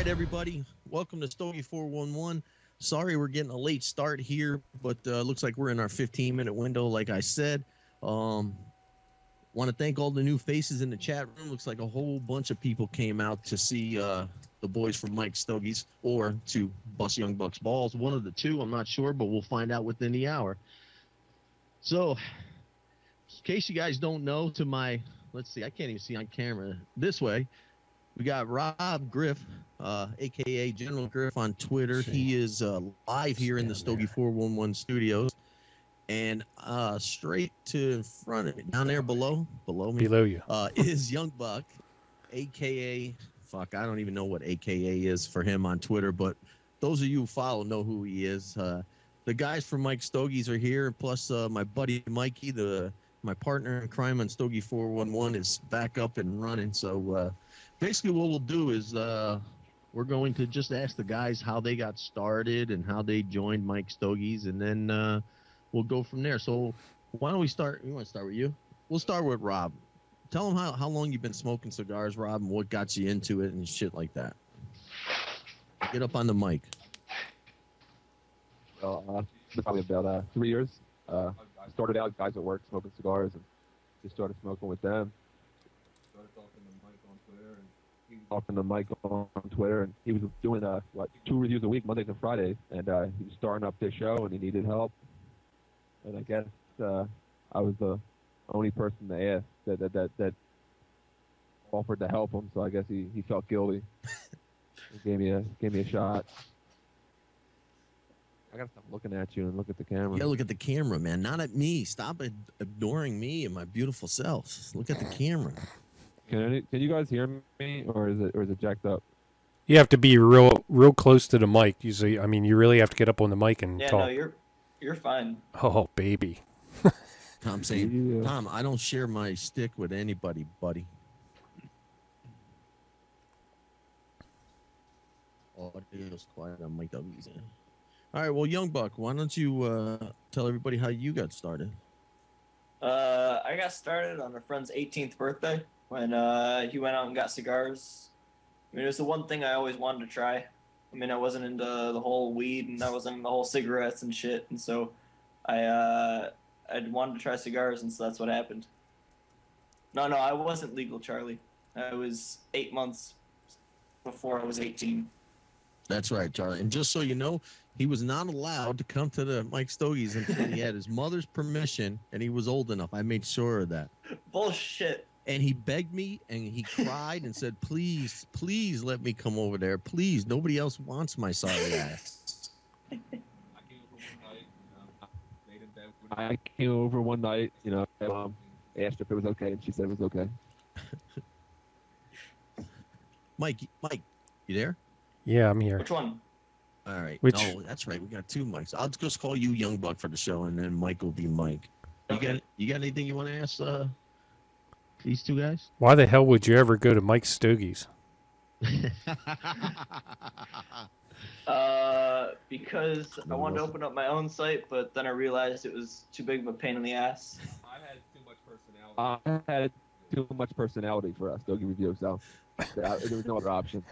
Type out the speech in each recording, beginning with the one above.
right, everybody. Welcome to Stogie 411. Sorry we're getting a late start here, but looks like we're in our 15-minute window, like I said. Want to thank all the new faces in the chat room. Looks like a whole bunch of people came out to see the boys from Mike Stogies or to bust Young Bucks balls. One of the two, I'm not sure, but we'll find out within the hour. So, in case you guys don't know, to my, let's see, I can't even see on camera this way. We got Rob Griff, a.k.a. General Griff on Twitter. He is live here in the Stogie 411 studios. And straight to in front of me, down there below me, below you, is Young Buck, a.k.a. Fuck, I don't even know what a.k.a. is for him on Twitter, but those of you who follow know who he is. The guys from Mike Stogies are here, plus my buddy Mikey, my partner in crime on Stogie 411, is back up and running. So basically what we'll do is we're going to just ask the guys how they got started and how they joined Mike Stogies, and then we'll go from there. So why don't we start? You want to start with you? We'll start with Rob. Tell them how long you've been smoking cigars, Rob, and what got you into it and shit like that. Get up on the mic. Well, probably about 3 years. I started out guys at work smoking cigars and just started smoking with them. Started talking to Mike on Twitter, and he was doing 2 reviews a week, Mondays and Fridays, and he was starting up this show and he needed help. And I guess I was the only person to ask that offered to help him. So I guess he felt guilty. He gave me a shot. I gotta stop looking at you and look at the camera. You gotta look at the camera, man, not at me. Stop adoring me and my beautiful self. Look at the camera. Can you guys hear me, or is it jacked up? you have to be real close to the mic. Usually, I mean, you really have to get up on the mic and talk. No, you're fine. Oh, baby. Tom saying, Tom, I don't share my stick with anybody, buddy. Audio's quiet on Mike W's. All right, well, Young Buck, why don't you tell everybody how you got started? I got started on a friend's 18th birthday when he went out and got cigars. I mean, it was the one thing I always wanted to try. I mean, I wasn't into the whole weed and I wasn't into the whole cigarettes and shit, and so I wanted to try cigars, and so that's what happened. No, I wasn't legal, Charlie. I was 8 months before I was 18. That's right, Charlie. And just so you know, he was not allowed to come to the Mike Stogies until he had his mother's permission and he was old enough. I made sure of that. Bullshit. And he begged me and he cried and said, please, please let me come over there. Please. Nobody else wants my sorry ass. I came over one night, asked if it was okay, and she said it was okay. Mike, you there? Yeah, I'm here. Which one? All right. Which? Oh, that's right. We got two mics. I'll just call you Young Buck for the show, and then Mike will be Mike. Okay. You got anything you want to ask these two guys? Why the hell would you ever go to Mike Stogies? Because I wanted to open up my own site, but then I realized it was too big of a pain in the ass. I had too much personality for us, Stogie Review, so there was no other option.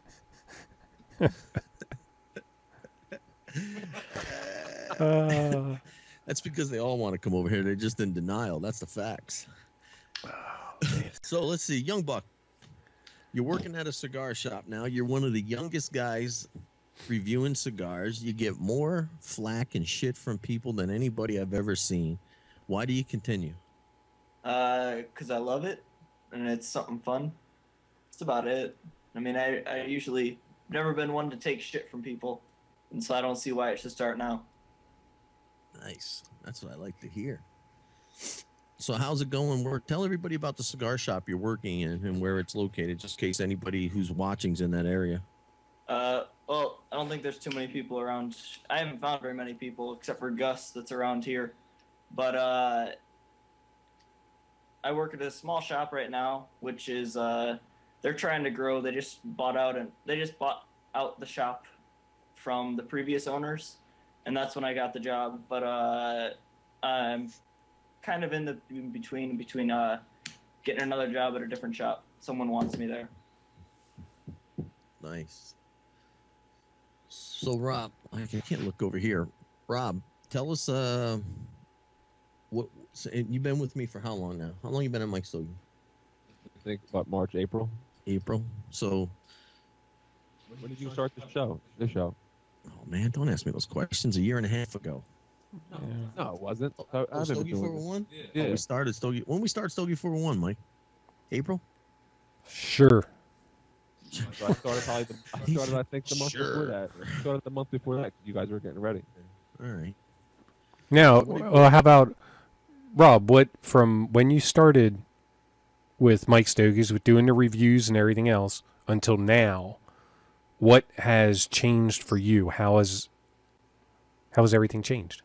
That's because they all want to come over here. They're just in denial. That's the facts. So let's see. Young Buck, you're working at a cigar shop now. You're one of the youngest guys reviewing cigars. You get more flack and shit from people than anybody I've ever seen. Why do you continue? Because I love it, and it's something fun. That's about it. I mean, I usually never been one to take shit from people, and so I don't see why it should start now. Nice. That's what I like to hear. So how's it going? Tell everybody about the cigar shop you're working in and where it's located, just in case anybody who's watching's in that area. Well, I don't think there's too many people around. I haven't found very many people except for Gus that's around here. But I work at a small shop right now, which is they're trying to grow. They just bought out the shop from the previous owners, and that's when I got the job. But I'm kind of in between getting another job at a different shop. Someone wants me there. Nice. So Rob, I can't look over here. Rob, tell us what so you've been with me for how long now? How long you been at Mike Stogie? I think about March, April. April. So when did you start the show? This show? Oh man, don't ask me those questions. A year and a half ago. No, it wasn't. Stogie 401? Yeah. Oh, we started Stogie. When we started Stogie 401, Mike? April? Sure. So I started I think the month before that. I started the month before that. You guys were getting ready. All right. Now, how about Rob? What from when you started with Mike Stogies, with doing the reviews and everything else, until now, what has changed for you? How has everything changed?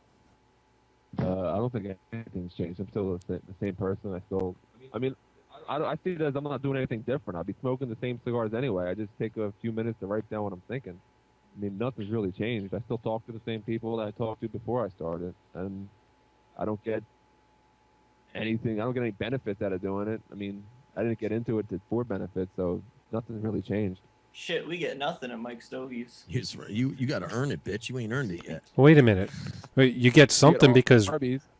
I don't think anything's changed. I'm still the same person. I see it as I'm not doing anything different. I'll be smoking the same cigars anyway. I just take a few minutes to write down what I'm thinking. I mean, nothing's really changed. I still talk to the same people that I talked to before I started, and I don't get anything. I don't get any benefits out of doing it. I mean, I didn't get into it for benefits, so nothing's really changed. Shit, we get nothing at Mike Stogies. You got to earn it, bitch. You ain't earned it yet. Wait a minute. You get something because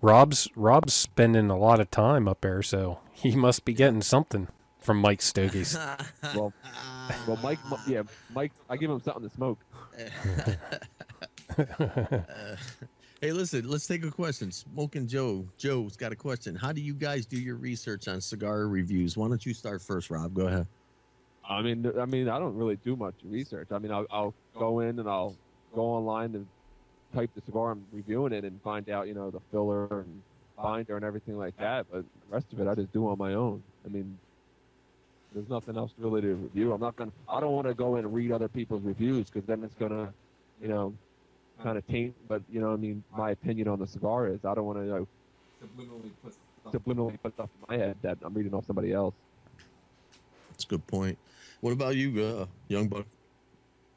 Rob's spending a lot of time up there, so he must be getting something from Mike Stogies. well, Mike, I give him something to smoke. Hey, listen, let's take a question. Smoking Joe's got a question. How do you guys do your research on cigar reviews? Why don't you start first, Rob? Go ahead. I mean, I don't really do much research. I mean, I'll go in and I'll go online and type the cigar I'm reviewing it and find out, the filler and binder and everything like that. But the rest of it, I just do on my own. I mean, there's nothing else really to review. I don't want to go in and read other people's reviews because then it's gonna, kind of taint. But my opinion on the cigar is I don't want to subliminally put stuff in my head that I'm reading off somebody else. That's a good point. What about you, young buck?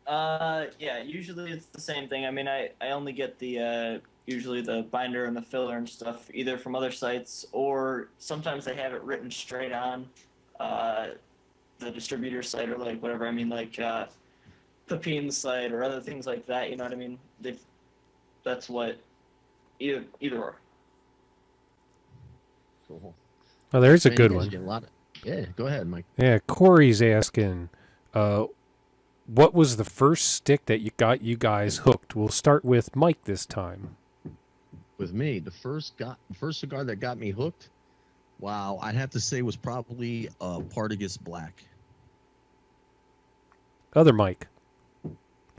Yeah, usually it's the same thing. I mean, I only get the usually the binder and the filler and stuff either from other sites or sometimes they have it written straight on the distributor site or like whatever. I mean, like Pepin's site or other things like that. You know what I mean? That's what either or. Cool. Oh, there's a good one. Yeah, go ahead, Mike. Yeah, Corey's asking, what was the first stick that got you guys hooked? We'll start with Mike this time. With me, the first cigar that got me hooked, wow, I'd have to say was probably Partagas Black. Other Mike,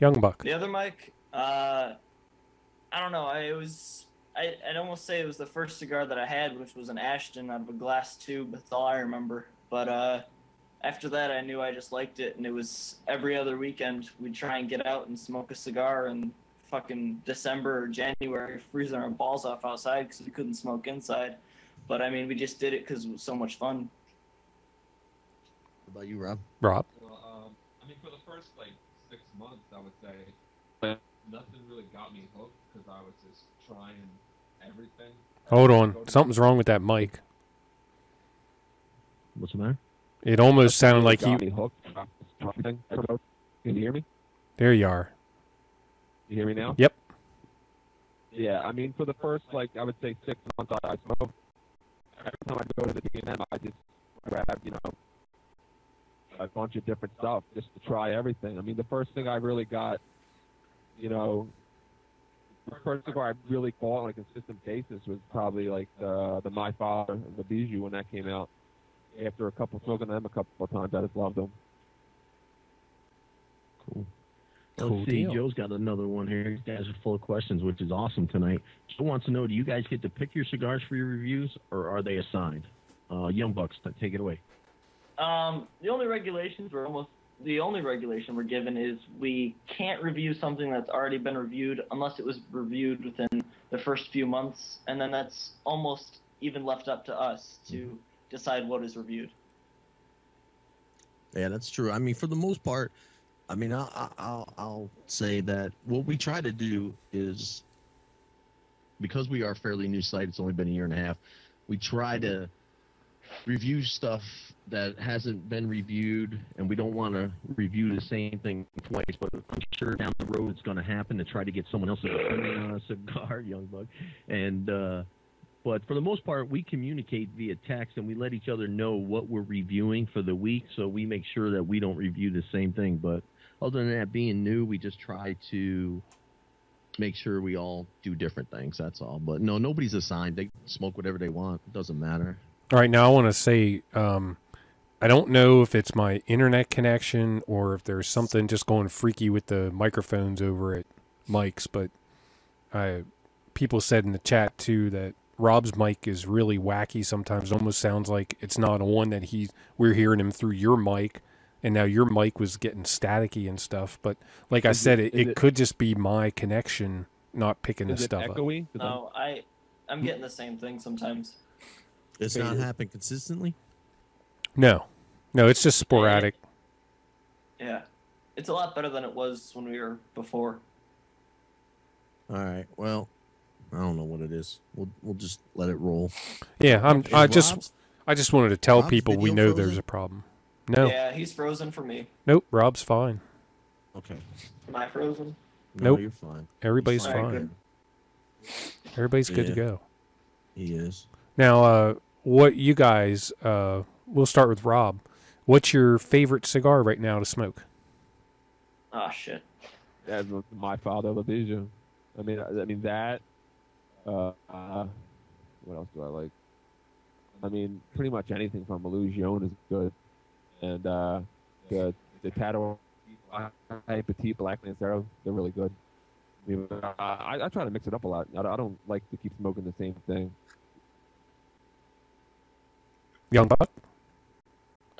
young buck. The other Mike, I don't know. I'd almost say it was the first cigar that I had, which was an Ashton out of a glass tube. That's all I remember. But after that, I knew I just liked it, and it was every other weekend we'd try and get out and smoke a cigar in fucking December or January, freezing our balls off outside because we couldn't smoke inside. But, I mean, we just did it because it was so much fun. What about you, Rob? Rob? Well, for the first, 6 months, I would say nothing really got me hooked because I was just trying everything. Hold on. Something's wrong with that mic. What's the matter? It almost sounded like got me hooked. Can you hear me? There you are. You hear me now? Yep. Yeah, I mean, for the first, I would say 6 months, I smoked. Every time I go to the B&M, I just grab, a bunch of different stuff just to try everything. I mean, the first thing I really got, the first cigar I really bought on a consistent basis was probably the My Father and the Bijou when that came out. After smoking them a couple of times, I just loved them. Cool. Let's see. Joe's got another one here. You guys are full of questions, which is awesome tonight. Joe wants to know, do you guys get to pick your cigars for your reviews, or are they assigned? Young Bucks, take it away. The only regulation we're given is we can't review something that's already been reviewed unless it was reviewed within the first few months, and then that's almost even left up to us to decide what is reviewed. Yeah, that's true. I mean, for the most part, I mean, I'll say that what we try to do is, because we are a fairly new site, it's only been a year and a half, we try to review stuff that hasn't been reviewed, and we don't want to review the same thing twice, but I'm sure down the road it's going to happen to try to get someone else's opinion on a cigar, young bug. And but for the most part, we communicate via text, and we let each other know what we're reviewing for the week, so we make sure that we don't review the same thing. But other than that, being new, we just try to make sure we all do different things. That's all. But no, nobody's assigned. They smoke whatever they want. It doesn't matter. All right, now I want to say, I don't know if it's my internet connection or if there's something just going freaky with the microphones over at Mike's, but people said in the chat too that Rob's mic is really wacky sometimes. It almost sounds like it's not a one that we're hearing him through your mic, and now your mic was getting staticky and stuff. But like I said, it could just be my connection not picking the stuff up. No, I'm getting the same thing sometimes. It's not happening consistently? No, it's just sporadic. Yeah. It's a lot better than it was when we were before. All right. Well, I don't know what it is. We'll just let it roll. Yeah, I just wanted to tell people we know there's a problem. No. Yeah, he's frozen for me. Nope, Rob's fine. Okay. Am I frozen? No, nope. You're fine. Everybody's fine. Good. Everybody's good to go. He is. Now, what you guys, we'll start with Rob. What's your favorite cigar right now to smoke? Oh, shit. That's my father, LaBija. I mean that. What else do I like? I mean, pretty much anything from Illusion is good. And the Tato Petit Black Lancero, they're really good. I mean, I try to mix it up a lot. I don't like to keep smoking the same thing. Young Buck?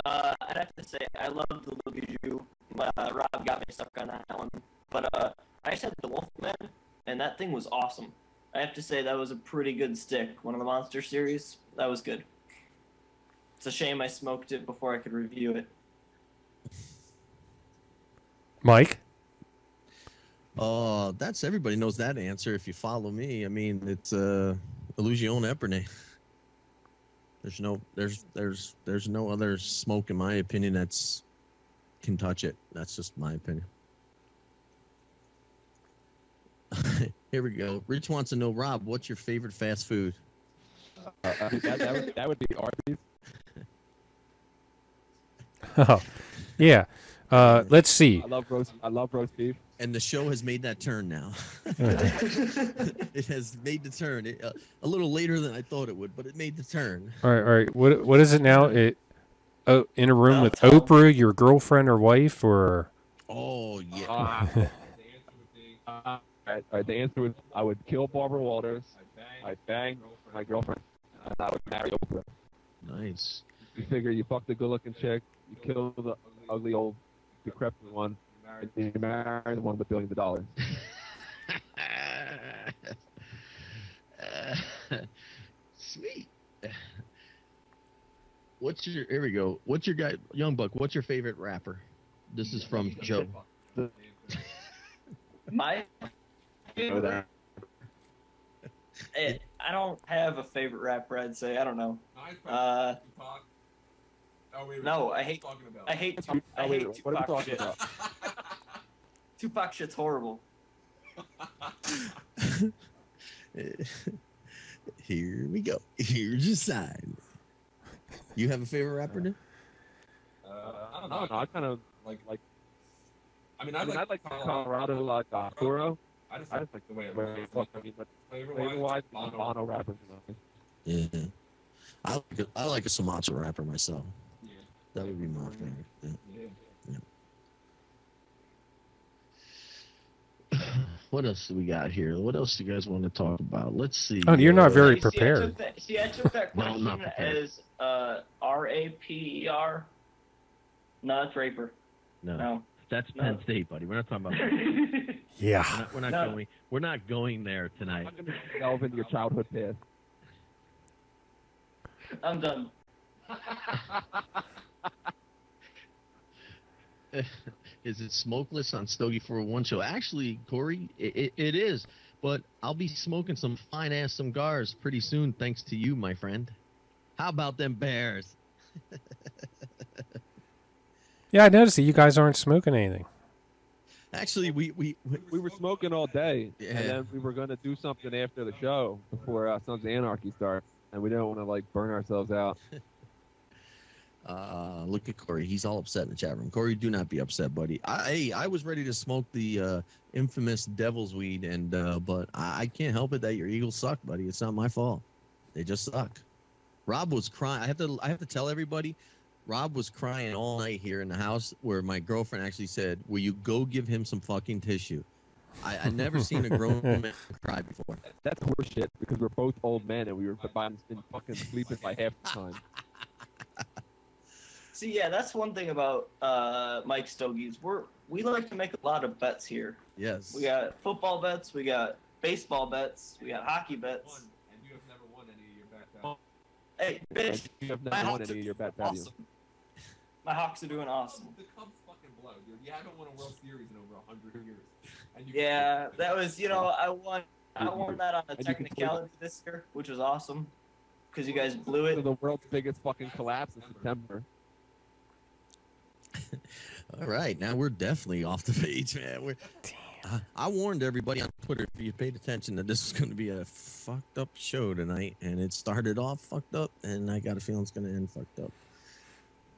I'd have to say I love the Lugaju. Rob got me stuck on that one. But I just had the Wolfman, and that thing was awesome. I have to say that was a pretty good stick. One of the Monster series. That was good. It's a shame I smoked it before I could review it. Mike? That's everybody knows that answer if you follow me. I mean, it's Illusion Epernay. There's no other smoke in my opinion that's can touch it. That's just my opinion. Here we go. Rich wants to know, Rob, what's your favorite fast food? That would be Arby's. Oh, yeah. Let's see. I love roast beef. And the show has made that turn now. It has made the turn. A little later than I thought it would, but it made the turn. All right. What is it now? In a room with Oprah, your girlfriend or wife, or? Oh yeah. All right, the answer was I would kill Barbara Walters. I'd bang my girlfriend, and I would marry Oprah. Nice. You figure you fuck the good-looking chick, you kill the ugly old decrepit one, and you marry the one with billions of dollars. Sweet. Here we go. What's your guy, Young Buck? What's your favorite rapper? This is from Joe. My favorite. I don't have a favorite rapper. I'd say I don't know. No, I hate Tupac. What are we talking about? Tupac shit's horrible. Here we go. Here's your sign. You have a favorite rapper, dude? I don't know. I kind of like. I like Colorado, like Arturo. I just like the way it looks. But flavor-wise, Bono rappers. Yeah, I like a Sumatra rapper myself. Yeah, that would be my favorite. Yeah. What else do we got here? What else do you guys want to talk about? Let's see. Oh, you're not very prepared. I took that question as R-A-P-E-R. No, that's Raper. No. That's Penn State, buddy. We're not talking about Yeah. We're not going there tonight. I'm going to delve into your childhood past. I'm done. Is it smokeless on Stogie 401 show? Actually, Corey, it is. But I'll be smoking some fine-ass cigars pretty soon, thanks to you, my friend. How about them Bears? Yeah, I noticed that you guys aren't smoking anything. Actually, we were smoking all day, Yeah. and then we were going to do something after the show before Sons of Anarchy starts, and we didn't want to like burn ourselves out. Look at Corey. He's all upset in the chat room. Corey, do not be upset, buddy. I was ready to smoke the infamous devil's weed, and but I can't help it that your Eagles suck, buddy. It's not my fault. They just suck. Rob was crying. I have to tell everybody. Rob was crying all night here in the house, where my girlfriend actually said, "Will you go give him some fucking tissue?" I never seen a grown man cry before. That's horseshit because we're both old men and we were been fucking sleeping by half the time. See, yeah, that's one thing about Mike Stogies. We like to make a lot of bets here. Yes. We got football bets, we got baseball bets, we got hockey bets. And you have never won any of your bets. Hey, bitch! You have never won any of your bets, have you? Awesome. My Hawks are doing awesome. The Cubs fucking blow, dude. You haven't won a World Series in over 100 years. And you Yeah, that was, I won that on a technicality this year, which was awesome because you guys blew it. The world's biggest fucking collapse in September. All right, now we're definitely off the page, man. I warned everybody on Twitter, if you paid attention, that this was going to be a fucked up show tonight, and it started off fucked up, and I got a feeling it's going to end fucked up.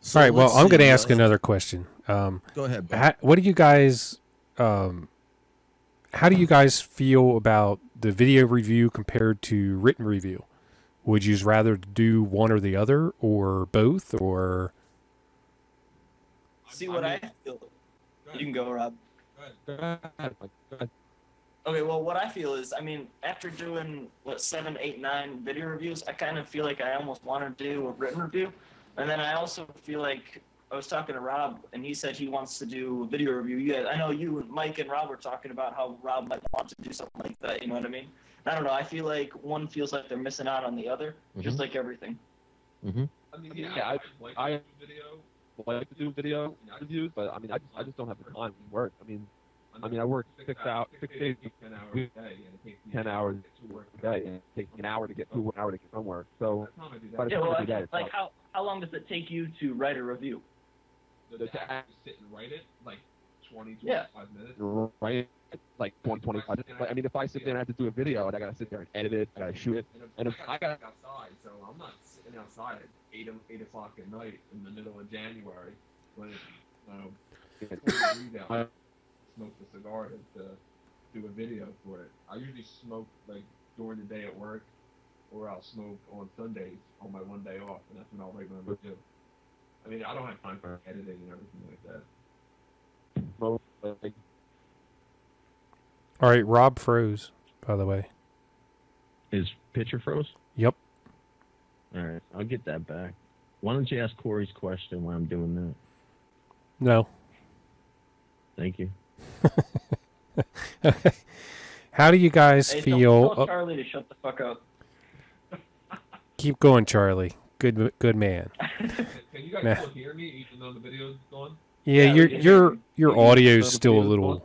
So all right, well, let's I'm going to see, ask another question. Go ahead, bro. What do you guys, how do you guys feel about the video review compared to written review? Would you rather do one or the other, or both, or? See what I feel. You can go, Rob. Go ahead. Okay, well, what I feel is, after doing, 7, 8, 9 video reviews, I kind of feel like I almost want to do a written review. And then I also feel like, I was talking to Rob, and he said he wants to do a video review. You guys, I know you and Mike and Rob were talking about how Rob might want to do something like that, you know what I mean? I don't know, I feel like one feels like they're missing out on the other, just like everything. Mm-hmm. I like to do video reviews, but I just don't have the time to work. I work 6 days, 10 hours a day, and it takes me an hour to get to work, an hour to get from work. So, by the time I do that, like how long does it take you to write a review? To sit and write it, like 20, 25 minutes. Right, like 20, 25 minutes. If I sit there and I have to do a video, and I gotta sit there and edit it, I gotta shoot it, and if I got outside, so I'm not sitting outside at 8 o'clock at night in the middle of January when it's 20 degrees out. Smoke the cigar to do a video for it. I usually smoke like during the day at work, or I'll smoke on Sundays on my one day off, and that's when I'll write my review. I don't have time for editing and everything like that. All right, Rob froze, by the way. His picture froze? Yep. All right, I'll get that back. Why don't you ask Corey's question while I'm doing that? No. Thank you. Okay. How do you guys feel? Tell Charlie to shut the fuck up. Keep going, Charlie. Good man. Can you guys still hear me even though the video's gone? Yeah, your audio's still a little.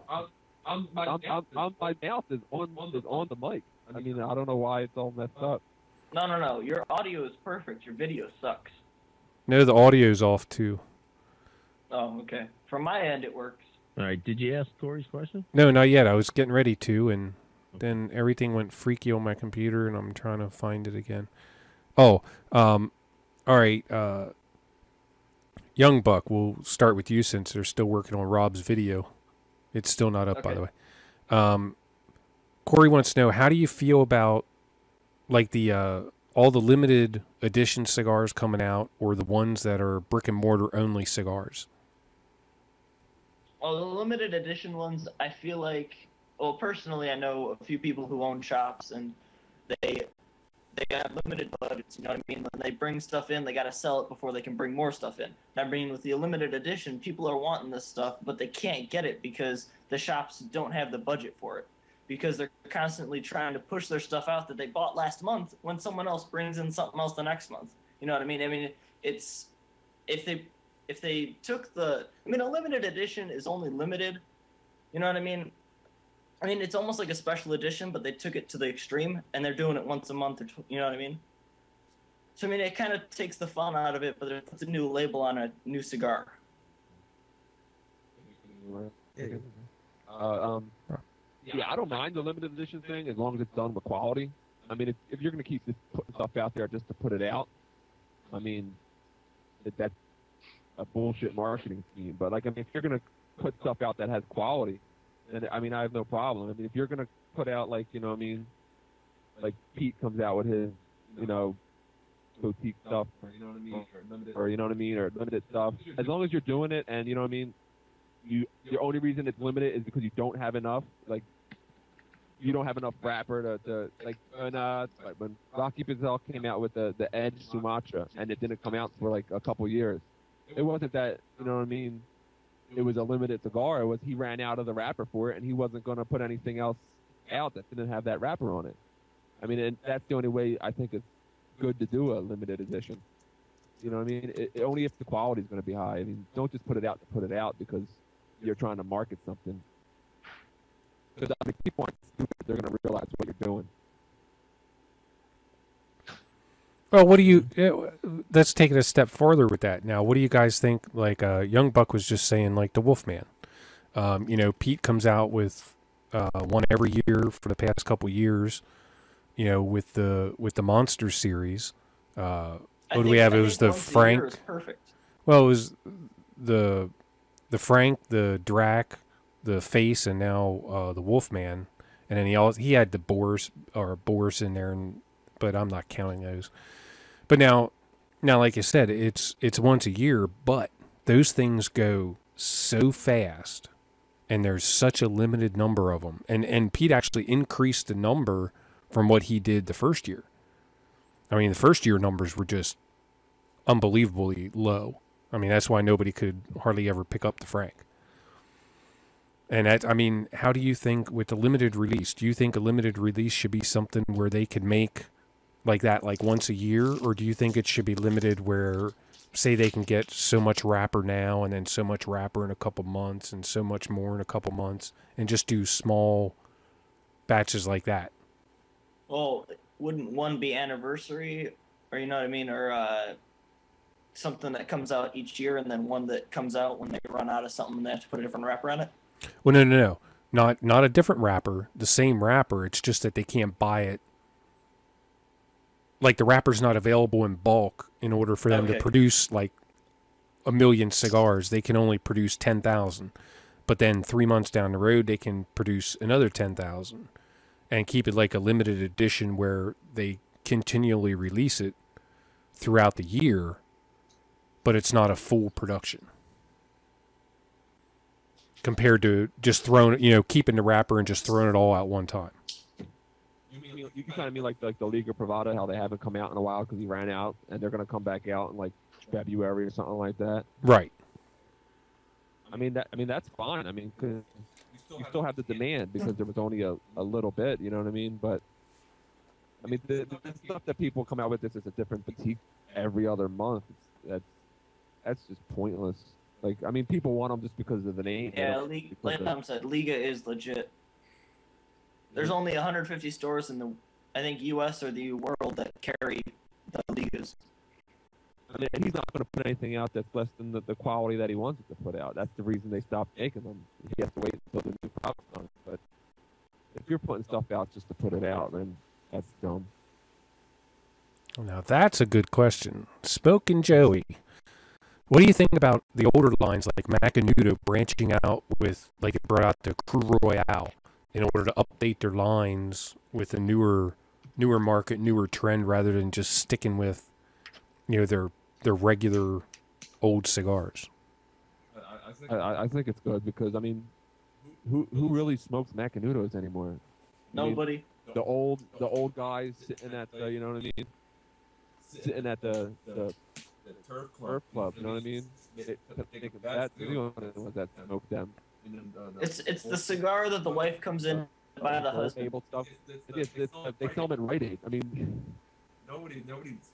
My mouth is on the mic. I don't know why it's all messed up. No. Your audio is perfect. Your video sucks. No, the audio's off too. Oh, okay. From my end, it works. All right, did you ask Corey's question? No, not yet. I was getting ready to, and then everything went freaky on my computer, and I'm trying to find it again. Oh, all right. Young Buck, we'll start with you since they're still working on Rob's video. It's still not up, by the way. Corey wants to know, how do you feel about like the all the limited edition cigars coming out, or the ones that are brick and mortar only cigars? Well, the limited edition ones, I feel like, personally, I know a few people who own shops, and they got limited budgets, you know what I mean? When they bring stuff in, they got to sell it before they can bring more stuff in. With the limited edition, people are wanting this stuff, but they can't get it because the shops don't have the budget for it, because they're constantly trying to push their stuff out that they bought last month when someone else brings in something else the next month. You know what I mean? It's if they took a limited edition is only limited, you know what I mean? It's almost like a special edition, but they took it to the extreme, and they're doing it once a month, you know what I mean? So I mean, it kind of takes the fun out of it, but it puts a new label on a new cigar. Yeah, I don't mind the limited edition thing as long as it's done with quality. I mean, if you're going to keep this putting stuff out there just to put it out, I mean, that's a bullshit marketing scheme. But like, I mean, if you're going to put stuff out that has quality, then I mean, I have no problem. I mean, if you're going to put out like, you know what I mean, like Pete comes out with his, you know, boutique stuff, or you know what I mean, or limited stuff. As long as you're doing it, and you know what I mean, the only reason it's limited is because you don't have enough, like, you don't have enough wrapper to like when Rocky Patel came out with the Edge Sumatra, and it didn't come out for like a couple years. It wasn't that, you know what I mean, it was a limited cigar. It was he ran out of the wrapper for it, and he wasn't going to put anything else out that didn't have that wrapper on it. I mean, and that's the only way I think it's good to do a limited edition. You know what I mean? Only if the quality is going to be high. I mean, don't just put it out to put it out because you're trying to market something. Because I mean, people aren't stupid; they're going to realize what you're doing. Well, what do you? Let's take it a step further with that. Now, what do you guys think? Like, Young Buck was just saying, like the Wolfman. You know, Pete comes out with one every year for the past couple years. You know, with the Monster series. What do we have? It was the Frank. Perfect. Well, it was the Frank, the Drac, the Face, and now the Wolfman. And then he had the Boars in there, but I'm not counting those. But now, like I said, it's once a year, but those things go so fast, and there's such a limited number of them. And Pete actually increased the number from what he did the first year. I mean, the first year numbers were just unbelievably low. I mean, that's why nobody could hardly ever pick up the Frank. And I mean, how do you think with the limited release? Do you think a limited release should be something where they could make like that, like once a year, or do you think it should be limited where, say, they can get so much wrapper now, and then so much wrapper in a couple months, and so much more in a couple months, and just do small batches like that? Well, wouldn't one be anniversary, or you know what I mean, or something that comes out each year, and then one that comes out when they run out of something and they have to put a different wrapper on it? Well, no. Not a different wrapper, the same wrapper. It's just that they can't buy it. Like, the wrapper's not available in bulk in order for them to produce, like, 1 million cigars. They can only produce 10,000. But then 3 months down the road, they can produce another 10,000. And keep it like a limited edition where they continually release it throughout the year, but it's not a full production. Compared to just keeping the wrapper and just throwing it all out one time. You kind of mean like the Liga Privada, how they haven't come out in a while because he ran out, and they're going to come back out in like February or something like that. Right. I mean that's fine. I mean, because you still have the demand because there was only a little bit. You know what I mean? But I mean the stuff that people come out with, this is a different boutique every other month. That's just pointless. Like, I mean, people want them just because of the name. Yeah, like Tom said, Liga is legit. There's only 150 stores in the, I think, U.S. or the world that carry the Ligas. I mean, and he's not going to put anything out that's less than the quality that he wants it to put out. That's the reason they stopped making them. He has to wait until the new product comes. But if you're putting stuff out just to put it out, then that's dumb. Now, that's a good question. Smoking Joey. What do you think about the older lines like Macanudo branching out with, like, it brought out the Crew Royale in order to update their lines with a newer market, newer trend, rather than just sticking with, their regular old cigars? I think it's good because, I mean, who really smokes Macanudos anymore? Nobody. I mean, the old guys sitting at the, you know what I mean? Sitting at the turf club, you know what I mean? That's the only ones that smoke them. It's the cigar that the wife comes in by the husband. Stuff. They sell them at Rite Aid. I mean, nobody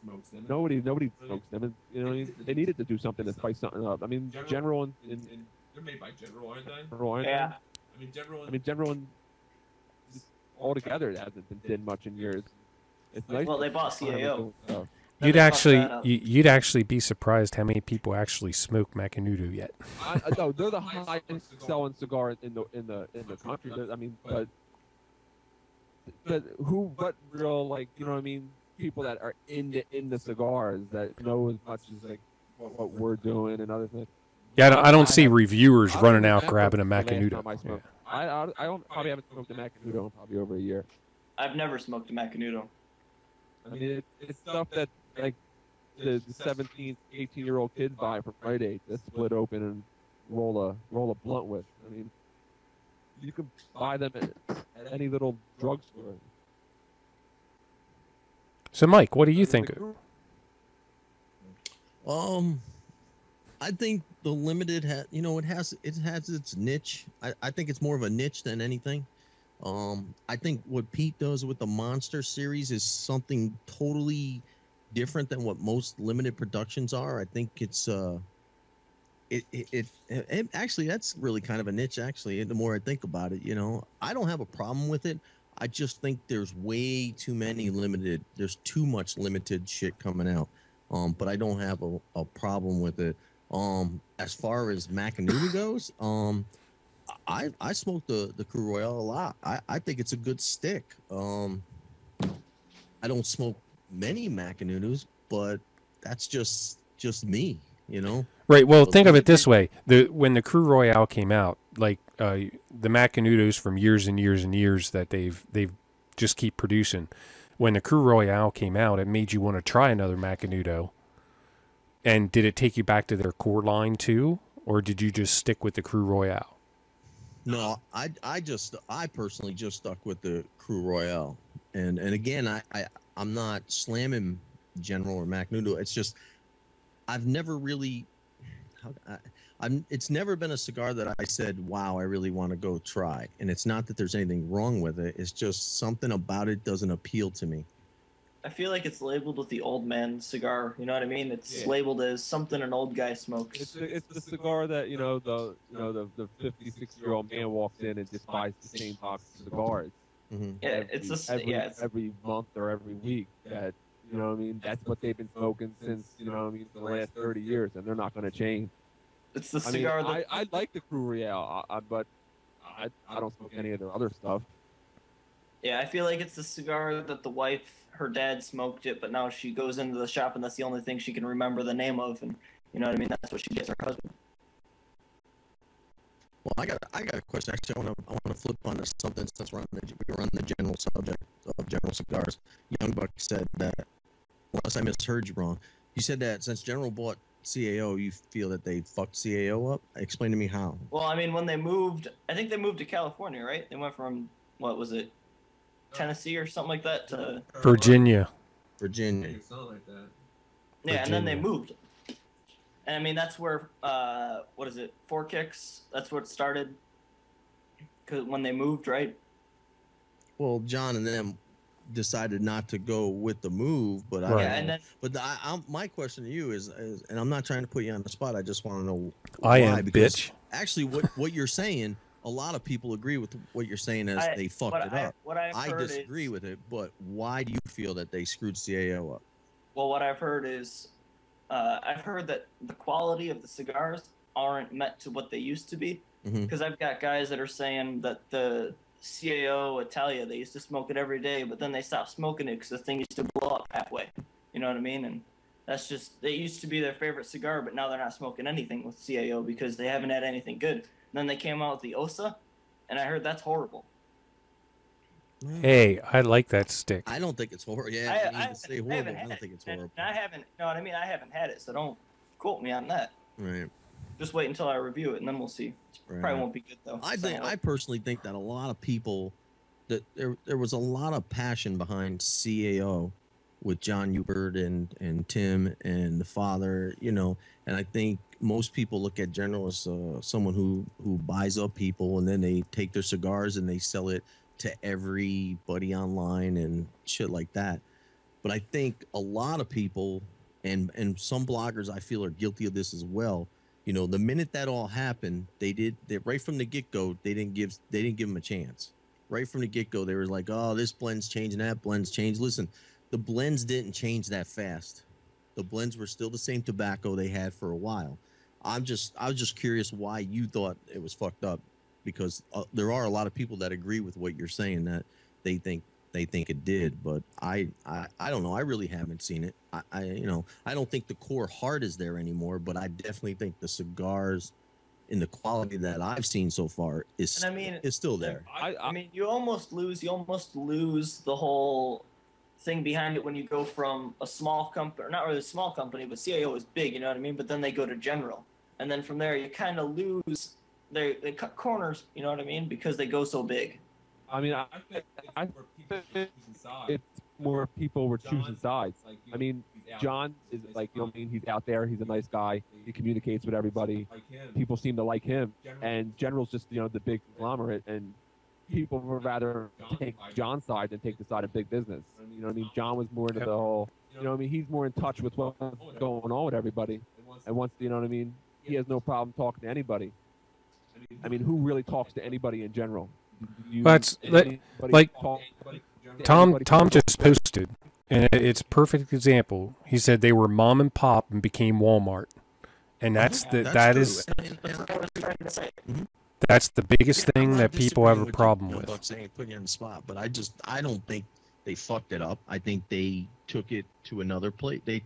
smokes them. Nobody smokes them. And, you know what I mean? They needed to do something to spice something up. I mean, General they're made by General, aren't they? Yeah. I mean, General and altogether it hasn't been much in years. It's nice. Well, they bought CAO. You'd actually be surprised how many people actually smoke Macanudo yet. No, they're the highest selling cigar in the country. I mean, but but real, like, you know what I mean? People that are in the cigars that know as much as like what we're doing and other things. Yeah, I don't see reviewers running out grabbing a Macanudo. I probably haven't smoked a Macanudo in probably over a year. I've never smoked a Macanudo. I mean, it's stuff that like the 17, 18-year-old kids buy for Friday to split open and roll a blunt with. I mean, you can buy them at any little drugstore. So, Mike, what do you think? I think the limited it has its niche. I think it's more of a niche than anything. I think what Pete does with the Monster series is something totally different than what most limited productions are. I think it's it actually, that's really kind of a niche, actually, the more I think about it. I don't have a problem with it. I just think there's way too many there's too much limited shit coming out. But I don't have a problem with it. As far as Macanudo goes, I smoke the Crew Royale a lot. I think it's a good stick. I don't smoke many Macanudos, but that's just me. Right. Well, think of it this way: when the Crew Royale came out, like the Macanudos from years and years and years that they've just keep producing. When the Crew Royale came out, it made you want to try another Macanudo. And did it take you back to their core line too, or did you just stick with the Crew Royale? No, I personally just stuck with the Crew Royale, and again, I'm not slamming General or Macanudo. It's just I've never really, it's never been a cigar that I said, wow, I really want to go try. And it's not that there's anything wrong with it. It's just something about it doesn't appeal to me. I feel like it's labeled with the old man cigar. You know what I mean? It's labeled as something an old guy smokes. It's the cigar that the 56-year-old man walks in and just buys the same box of cigars. Mm-hmm. Yeah, every month or every week. That that's what they've been smoking since the last 30 years, and they're not going to change. It's the cigar. I like the Crew Royale, but I don't smoke any of their other stuff. Yeah, I feel like it's the cigar that the wife, her dad smoked it, but now she goes into the shop and that's the only thing she can remember the name of, and you know what I mean? That's what she gets her husband. Well, I got a question. Actually, I want to flip on to something since we're on the general subject of general cigars. Young Buck said that, unless I misheard you wrong, you said that since General bought CAO, you feel that they fucked CAO up. Explain to me how. Well, I mean, when they moved, I think they moved to California, right? They went from, what was it, Tennessee or something like that to Virginia. Something like that. Yeah, and then they moved. And I mean, that's where, Four Kicks, that's what started. Cause when they moved, right? Well, John and them decided not to go with the move, but my question to you is, and I'm not trying to put you on the spot. I just want to know why. Bitch. Actually, what you're saying, a lot of people agree with what you're saying as they fucked it up. I disagree with it, but why do you feel that they screwed CAO up? Well, what I've heard is, I've heard that the quality of the cigars aren't met to what they used to be. Because I've got guys that are saying that the CAO Italia, they used to smoke it every day, but then they stopped smoking it because the thing used to blow up halfway. You know what I mean? And that's just, it used to be their favorite cigar, but now they're not smoking anything with CAO because they haven't had anything good. And then they came out with the Osa, and I heard that's horrible. Hey, I like that stick. I don't think it's horrible. Yeah, I don't think it's horrible. I haven't, you know what I mean? I haven't had it, so don't quote me on that. Right. Just wait until I review it, and then we'll see. Right. Probably won't be good though. I personally think that a lot of people, that there was a lot of passion behind CAO with John Hubert and Tim and the father, and I think most people look at General as someone who buys up people, and then they take their cigars and they sell it to everybody online and shit like that. But I think a lot of people and some bloggers, I feel, are guilty of this as well. The minute that all happened, they right from the get-go, they didn't give them a chance. Right from the get-go, they were like, oh, this blend's changing, that blend's changed. Listen, the blends didn't change that fast. The blends were still the same tobacco they had for a while. I was just curious why you thought it was fucked up, because there are a lot of people that agree with what you're saying, that they think it did, but I don't know. I really haven't seen it. I don't think the core heart is there anymore, but I definitely think the cigars in the quality that I've seen so far is still there. I mean, you almost lose the whole thing behind it when you go from a small company, or not really a small company, but CAO is big, you know what I mean? But then they go to General, and then from there you kind of lose. They cut corners, you know what I mean? Because they go so big. I mean, I think it's more people were choosing sides. I mean, John is like, you know what I mean? He's out there. He's a nice guy. He communicates with everybody. People seem to like him. And General's just, you know, the big conglomerate. And people would rather take John's side than take the side of big business. You know what I mean? John was more into the whole, you know what I mean? He's more in touch with what's going on with everybody. And once, you know what I mean? He has no problem talking to anybody. I mean, who really talks to anybody in general? That's like Tom just posted, and it's a perfect example. He said they were mom and pop and became Walmart, and that's the biggest thing that people have a problem with. Put you on the spot, but I don't think they fucked it up. I think they took it to another place. They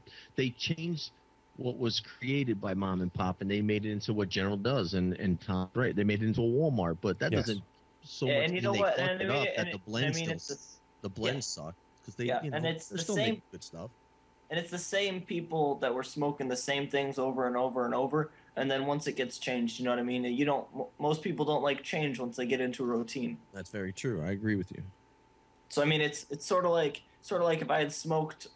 changed what was created by mom and pop, and they made it into what General does. And Tom, right? They made it into a Walmart, but that doesn't so much. And you know what? Fucked it up that the blends the blends suck, because they and it's they're the still same making good stuff. And it's the same people that were smoking the same things over and over and over. And then once it gets changed, you know what I mean? Most people don't like change once they get into a routine. That's very true. I agree with you. So I mean, it's sort of like if I had smoked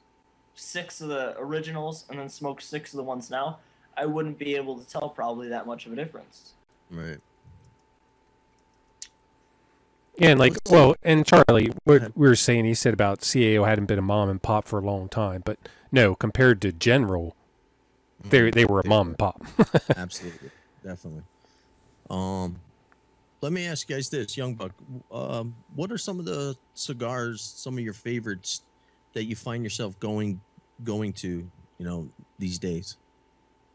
6 of the originals and then smoked 6 of the ones now, I wouldn't be able to tell probably that much of a difference. Right. Yeah, and Charlie, what we were saying, he said about CAO hadn't been a mom and pop for a long time, but no, compared to General, they were a mom and pop. Absolutely, definitely. Let me ask you guys this, Young Buck. What are some of the cigars, some of your favorites that you find yourself going to, these days?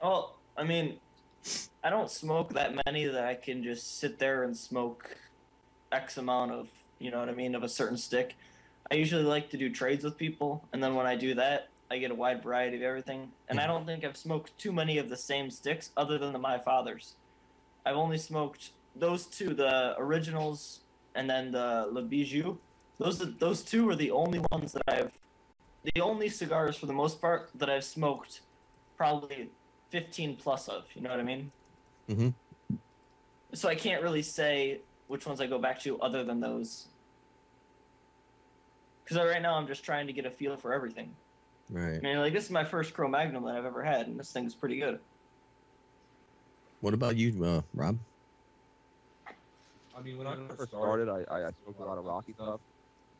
Well, I mean, I don't smoke that many that I can just sit there and smoke X amount of, you know what I mean, of a certain stick. I usually like to do trades with people, and then when I do that, I get a wide variety of everything. And I don't think I've smoked too many of the same sticks other than My Father's. I've only smoked those 2, the originals and then the Le Bijou. Those 2 are the only ones that the only cigars for the most part that I've smoked probably 15 plus of, you know what I mean? Mm-hmm. So I can't really say which ones I go back to other than those. Because right now I'm just trying to get a feel for everything. Right. I mean, this is my first Cro-Magnum that I've ever had, and this thing's pretty good. What about you, Rob? I mean, when I first started, I smoked a lot of Rocky stuff,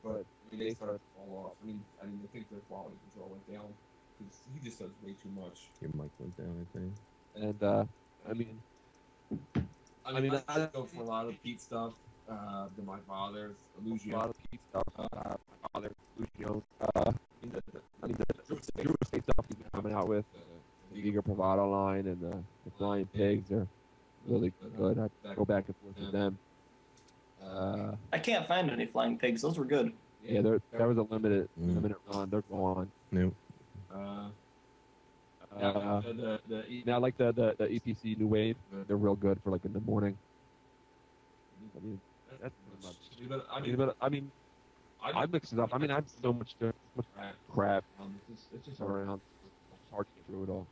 but they started to fall off. I think their quality control went down because he just does way too much. Your mic went down, I think. And I mean, I go for a lot of Pete stuff. My father's Illusion. A lot of Pete stuff. My father's Illusion. The Drew Estate stuff he's been coming out with, the Eager Bravado line and the Flying Pigs are really good. I go back and forth with them. I can't find any Flying Pigs. Those were good. Yeah, that was a limited run. They're gone. Nope. I like the EPC New Wave. They're real good for in the morning. I mean, that's pretty much. I mix it up. I mean, I have so much crap. It's just around. It's hard to get through it all.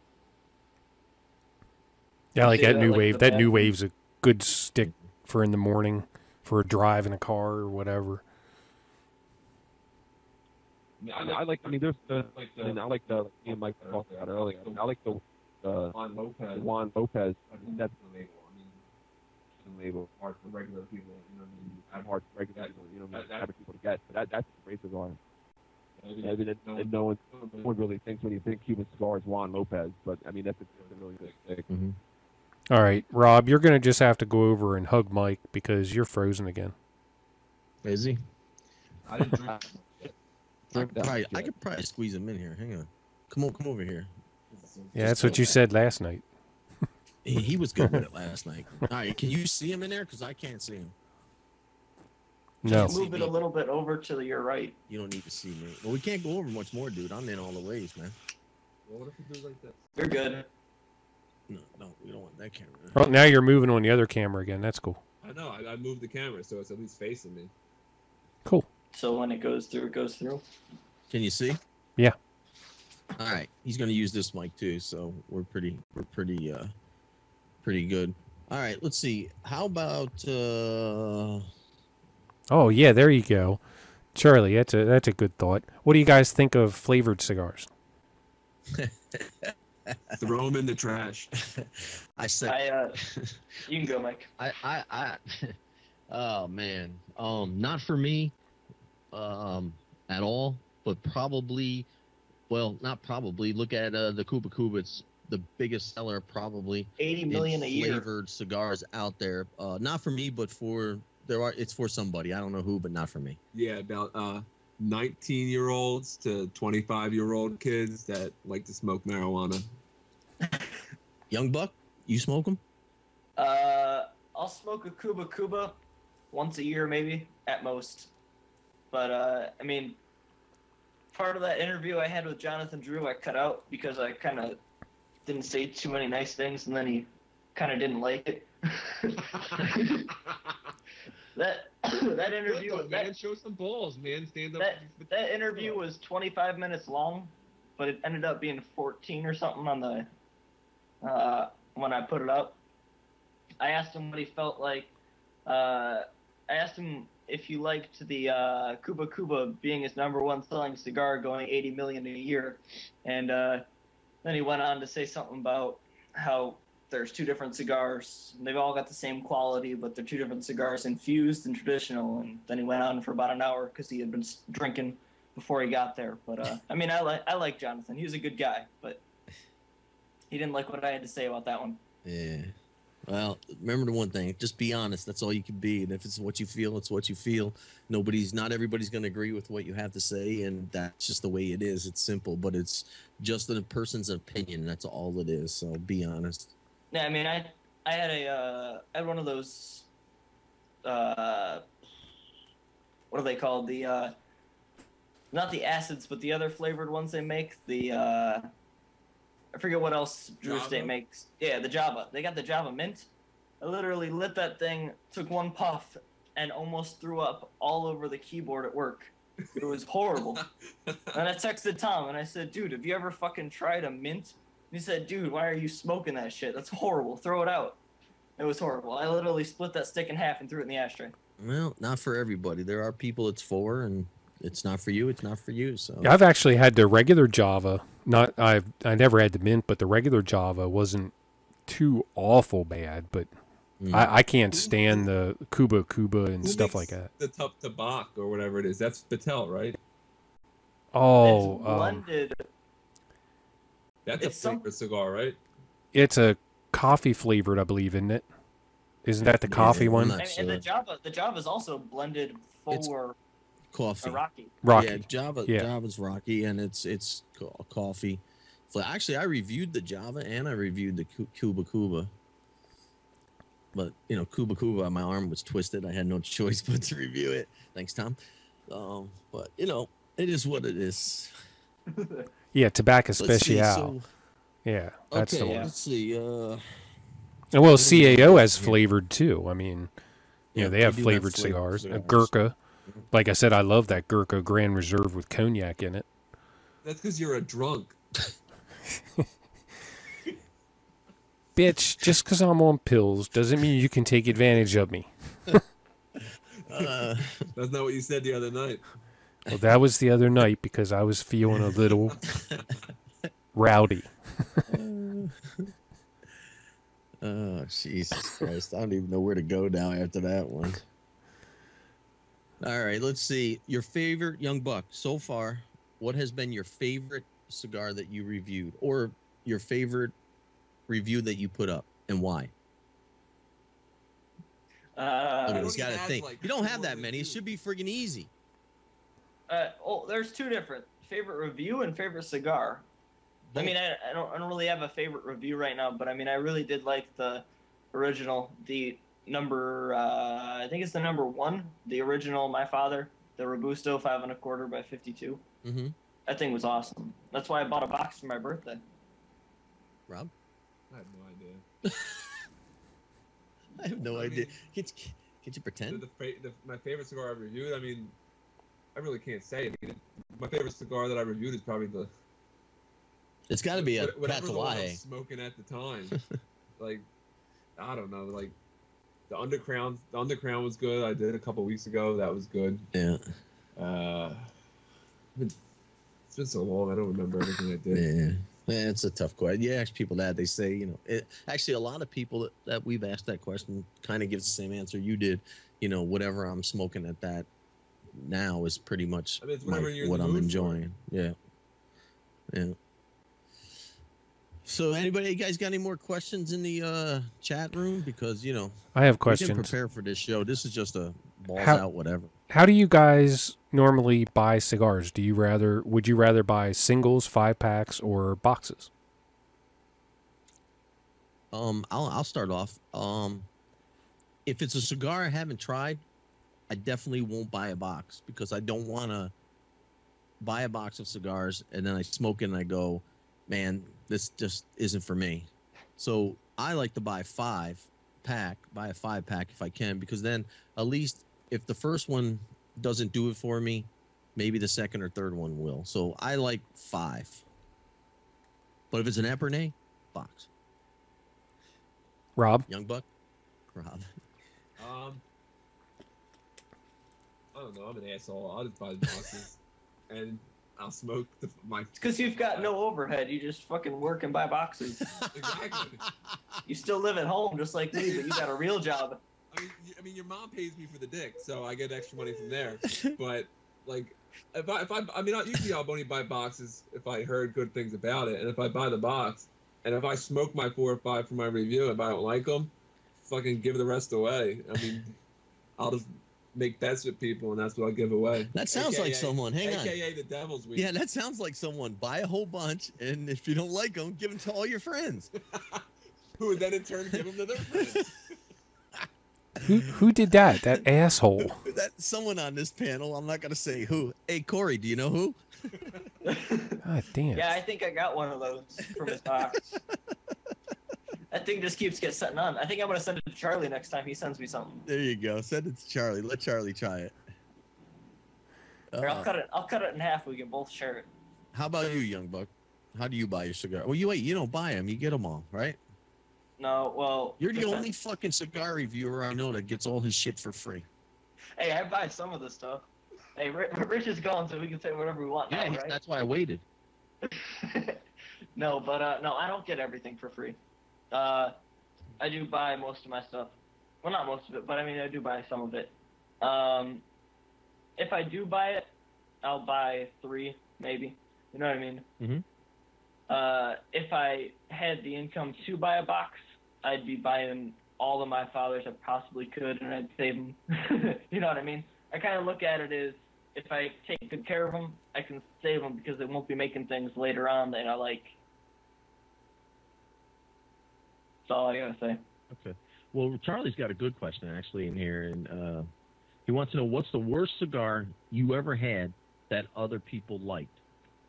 Yeah, that New Wave. That New Wave's a good stick for in the morning, for a drive in a car or whatever. I like the me and Mike talked about earlier. I like the Juan Lopez. That's the label. Label hard for regular people. Hard for regular people. Average people to get. But that's the great cigar. And no one really thinks when you think Cuban cigars Juan Lopez, but I mean that's a really good stick. Mm-hmm. All right, Rob, you're gonna just have to go over and hug Mike because you're frozen again. Is he? I didn't drink. I could probably squeeze him in here. Hang on. Come on, come over here. Yeah, that's what you said last night. He was good with it last night. All right, can you see him in there? Because I can't see him. No. Can't see Move it me. a little bit over to your right. You don't need to see me. Well, we can't go over much more, dude. I'm in all the ways, man. Well, what if we do like this? You're good. No, we don't want that camera. Well, now you're moving on the other camera again. That's cool. I know. I moved the camera so it's at least facing me. Cool. So when it goes through, it goes through. Can you see? Yeah. All right. He's going to use this mic too, so we're pretty good. All right. Let's see. How about? Oh yeah, there you go, Charlie. That's a good thought. What do you guys think of flavored cigars? Throw them in the trash. I said. You can go, Mike. Oh man, not for me, at all. But probably, well, not probably. Look at the Cuba Cuba. It's the biggest seller probably 80 million a year. Flavored cigars out there. Not for me, but it's for somebody. I don't know who, but not for me. Yeah, about 19-year-olds to 25-year-old kids that like to smoke marijuana. Young Buck, you smoke them? I'll smoke a Cuba Cuba once a year, maybe at most. But I mean, part of that interview I had with Jonathan Drew, I cut out because I kind of didn't say too many nice things, and then he kind of didn't like it. that interview, Good, man, show some balls, man. Stand up. That interview was 25 minutes long, but it ended up being 14 or something on the when I put it up. I asked him what he felt like. I asked him if he liked the Cuba Cuba being his #1 selling cigar, going 80 million a year, and then he went on to say something about how there's two different cigars. They've all got the same quality, but they're two different cigars, infused and traditional. And then he went on for about an hour because he had been drinking before he got there. But I mean, I like Jonathan. He was a good guy, but he didn't like what I had to say about that one. Yeah. Well, remember the one thing: just be honest. That's all you can be. And if it's what you feel, it's what you feel. Not everybody's going to agree with what you have to say, and that's just the way it is. It's simple, but it's just a person's opinion. That's all it is. So be honest. Yeah, I mean, I had one of those. What are they called? The not the acids, but the other flavored ones they make. The I forget what else Drew Estate makes. Yeah, the Java. They got the Java Mint. I literally lit that thing, took one puff, and almost threw up all over the keyboard at work. It was horrible. And I texted Tom, and I said, dude, have you ever fucking tried a mint? And he said, dude, why are you smoking that shit? That's horrible. Throw it out. It was horrible. I literally split that stick in half and threw it in the ashtray. Well, not for everybody. There are people it's for, and it's not for you. It's not for you. So I've actually had the regular Java. I never had the mint, but the regular Java wasn't too awful bad. But I can't stand the Cuba Cuba and stuff like that. The Tup Tabak or whatever it is. That's Patel, right? Oh, it's blended. That's a flavored cigar, right? It's a coffee flavored, I believe, isn't it? Isn't that the coffee one? And the Java is also blended for coffee. Rocky. Rocky. Yeah, Java's Rocky, and it's coffee. So actually, I reviewed the Java and I reviewed the Cuba Cuba. But Cuba Cuba, my arm was twisted. I had no choice but to review it. Thanks, Tom. But it is what it is. Yeah, Tobacco Special. Yeah, that's okay, the one. Let's see. And well, CAO has flavored too. I mean, they have do flavored cigars. A Gurkha. Like I said, I love that Gurkha Grand Reserve with cognac in it. That's because you're a drunk. Bitch, just because I'm on pills doesn't mean you can take advantage of me. That's not what you said the other night. Well, that was the other night because I was feeling a little rowdy. Oh, Jesus Christ. I don't even know where to go now after that one. All right, let's see. Your favorite, Young Buck, so far, what has been your favorite cigar that you reviewed, or your favorite review that you put up, and why? He's got to think. You don't have that many. It should be friggin' easy. There's two different favorite review and favorite cigar. I mean, I don't really have a favorite review right now, but I mean, I really did like the original, the number, I think it's the number 1, the original My Father, the Robusto 5 1/4 by 52. Mm-hmm. That thing was awesome. That's why I bought a box for my birthday. Rob? I have no idea. I have no idea. Can you pretend? My favorite cigar I've reviewed, I mean, I really can't say. I mean, my favorite cigar that I reviewed is probably the... It's got to be a whatever the one I was Tatuaje. smoking at the time. Like, I don't know, like, the Undercrown was good. I did a couple weeks ago. That was good. Yeah. It's been so long, I don't remember everything I did. Yeah. Yeah, it's a tough question. You ask people that, they say, you know, actually a lot of people that we've asked that question kind of gives the same answer you did. You know, whatever I'm smoking at that now is pretty much I mean, it's whatever you're in what the I'm mood for. enjoying. Yeah. Yeah. So anybody, you guys got any more questions in the chat room? Because, you know, I have we questions. can prepare for this show. This is just a balls How- out whatever. How do you guys normally buy cigars? Would you rather buy singles, 5-packs, or boxes? I'll start off. If it's a cigar I haven't tried, I definitely won't buy a box because I don't want to buy a box of cigars and then I smoke it and I go, man, this just isn't for me. So I like to buy a 5-pack if I can, because then at least if the first one doesn't do it for me, maybe the second or third one will. So I like 5. But if it's an Epernay, box. Rob? Young Buck? Rob. I don't know. I'm an asshole. I'll just buy the boxes, and I'll smoke my. Because you've got no overhead. You just fucking work and buy boxes. Exactly. You still live at home just like me, but you got a real job. I mean, your mom pays me for the dick, so I get extra money from there. But like, I mean, usually I'll only buy boxes if I heard good things about it, and if I buy the box, and if I smoke my 4 or 5 for my review, if I don't like them, fucking give the rest away. I mean, I'll just make bets with people, and that's what I'll give away. That sounds like someone. Hang on. AKA the devil's week. Yeah, that sounds like someone. Buy a whole bunch, and if you don't like them, give them to all your friends. Who would then in turn give them to their friends. Who did that? That asshole. That's someone on this panel. I'm not gonna say who. Hey, Corey, do you know who? God damn. Yeah, I think I got one of those from his box. That thing just keeps getting sent on. I think I'm gonna send it to Charlie next time he sends me something. There you go. Send it to Charlie. Let Charlie try it. Or I'll cut it in half. We can both share it. How about you, Young Buck? How do you buy your cigar? Well, you don't buy them. You get them all, right? No, well, You're the only fucking cigar reviewer I know that gets all his shit for free. Hey, I buy some of the stuff. Hey, Rich is gone, so we can say whatever we want. Yeah, now, right? that's why I waited. No, but no, I don't get everything for free. I do buy most of my stuff. Well, not most of it, but I mean, I do buy some of it. If I do buy it, I'll buy 3, maybe. You know what I mean? Mm-hmm. If I had the income to buy a box, I'd be buying all of my fathers I possibly could, and I'd save them. You know what I mean? I kind of look at it as, if I take good care of them, I can save them because they won't be making things later on that I like. That's all I gotta say. Okay. Well, Charlie's got a good question actually in here, and he wants to know what's the worst cigar you ever had that other people liked.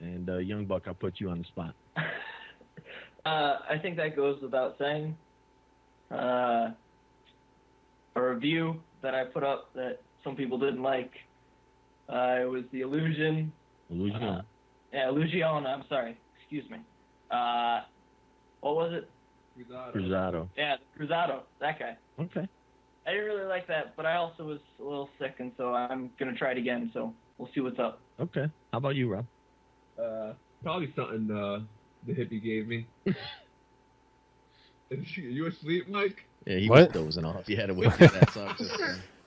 And Young Buck, I'll put you on the spot. I think that goes without saying. A review that I put up that some people didn't like. It was the Illusion. Illusion. Yeah, Illusion. I'm sorry. Excuse me. What was it? Cruzado. Yeah, the Cruzado. That guy. Okay. I didn't really like that, but I also was a little sick, and so I'm gonna try it again. So we'll see what's up. Okay. How about you, Rob? Probably something the hippie gave me. You asleep, Mike? Yeah, he What? was dozing off. You had to wait for that song. Dude,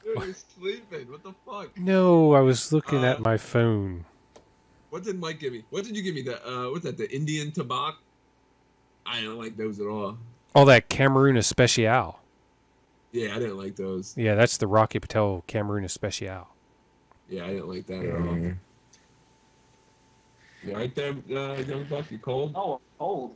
you're sleeping. What the fuck? No, I was looking at my phone. What did Mike give me? What did you give me? What's that? The Indian tobacco? I don't like those at all. Oh, that Cameroon Especial. Yeah, I didn't like those. Yeah, that's the Rocky Patel Cameroon Especial. Yeah, I didn't like that at all. You right there, young buck? You cold? Oh, I'm cold.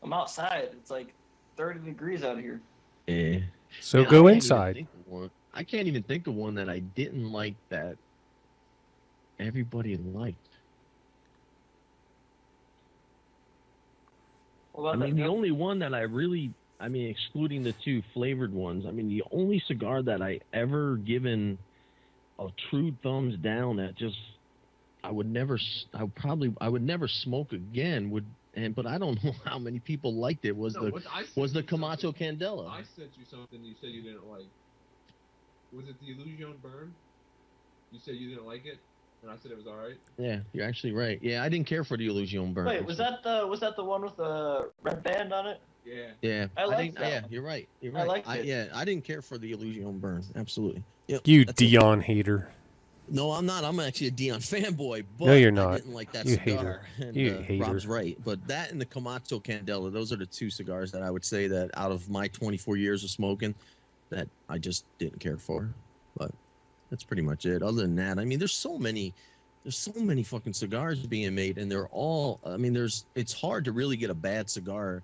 I'm outside. It's like 30 degrees out here. Yeah. So Man, go I can't even inside. think of one. I can't even think of one that I didn't like that everybody liked. What I about mean, that? the only one that I really, I mean, excluding the two flavored ones, I mean, the only cigar that I ever given a true thumbs down that just, I would never smoke again. But I don't know how many people liked it. Was the Camacho Candela? I sent you something you said you didn't like. Was it the Illusion Burn? You said you didn't like it, and I said it was all right. Yeah, you're actually right. Yeah, I didn't care for the Illusion Burn. Wait, was that the one with the red band on it? Yeah. Yeah, I liked that Yeah, one. you're right. You're I right. liked it. Yeah, I didn't care for the Illusion Burn. Absolutely. Yep. You that's it. Dion hater. No, I'm not. I'm actually a Dion fanboy, but No, you're I not. didn't like that You cigar. hater. And, You hater. Rob's right, but that and the Camacho Candela, those are the two cigars that I would say that out of my 24 years of smoking, that I just didn't care for. But that's pretty much it. Other than that, I mean, there's so many fucking cigars being made, and they're all. I mean, it's hard to really get a bad cigar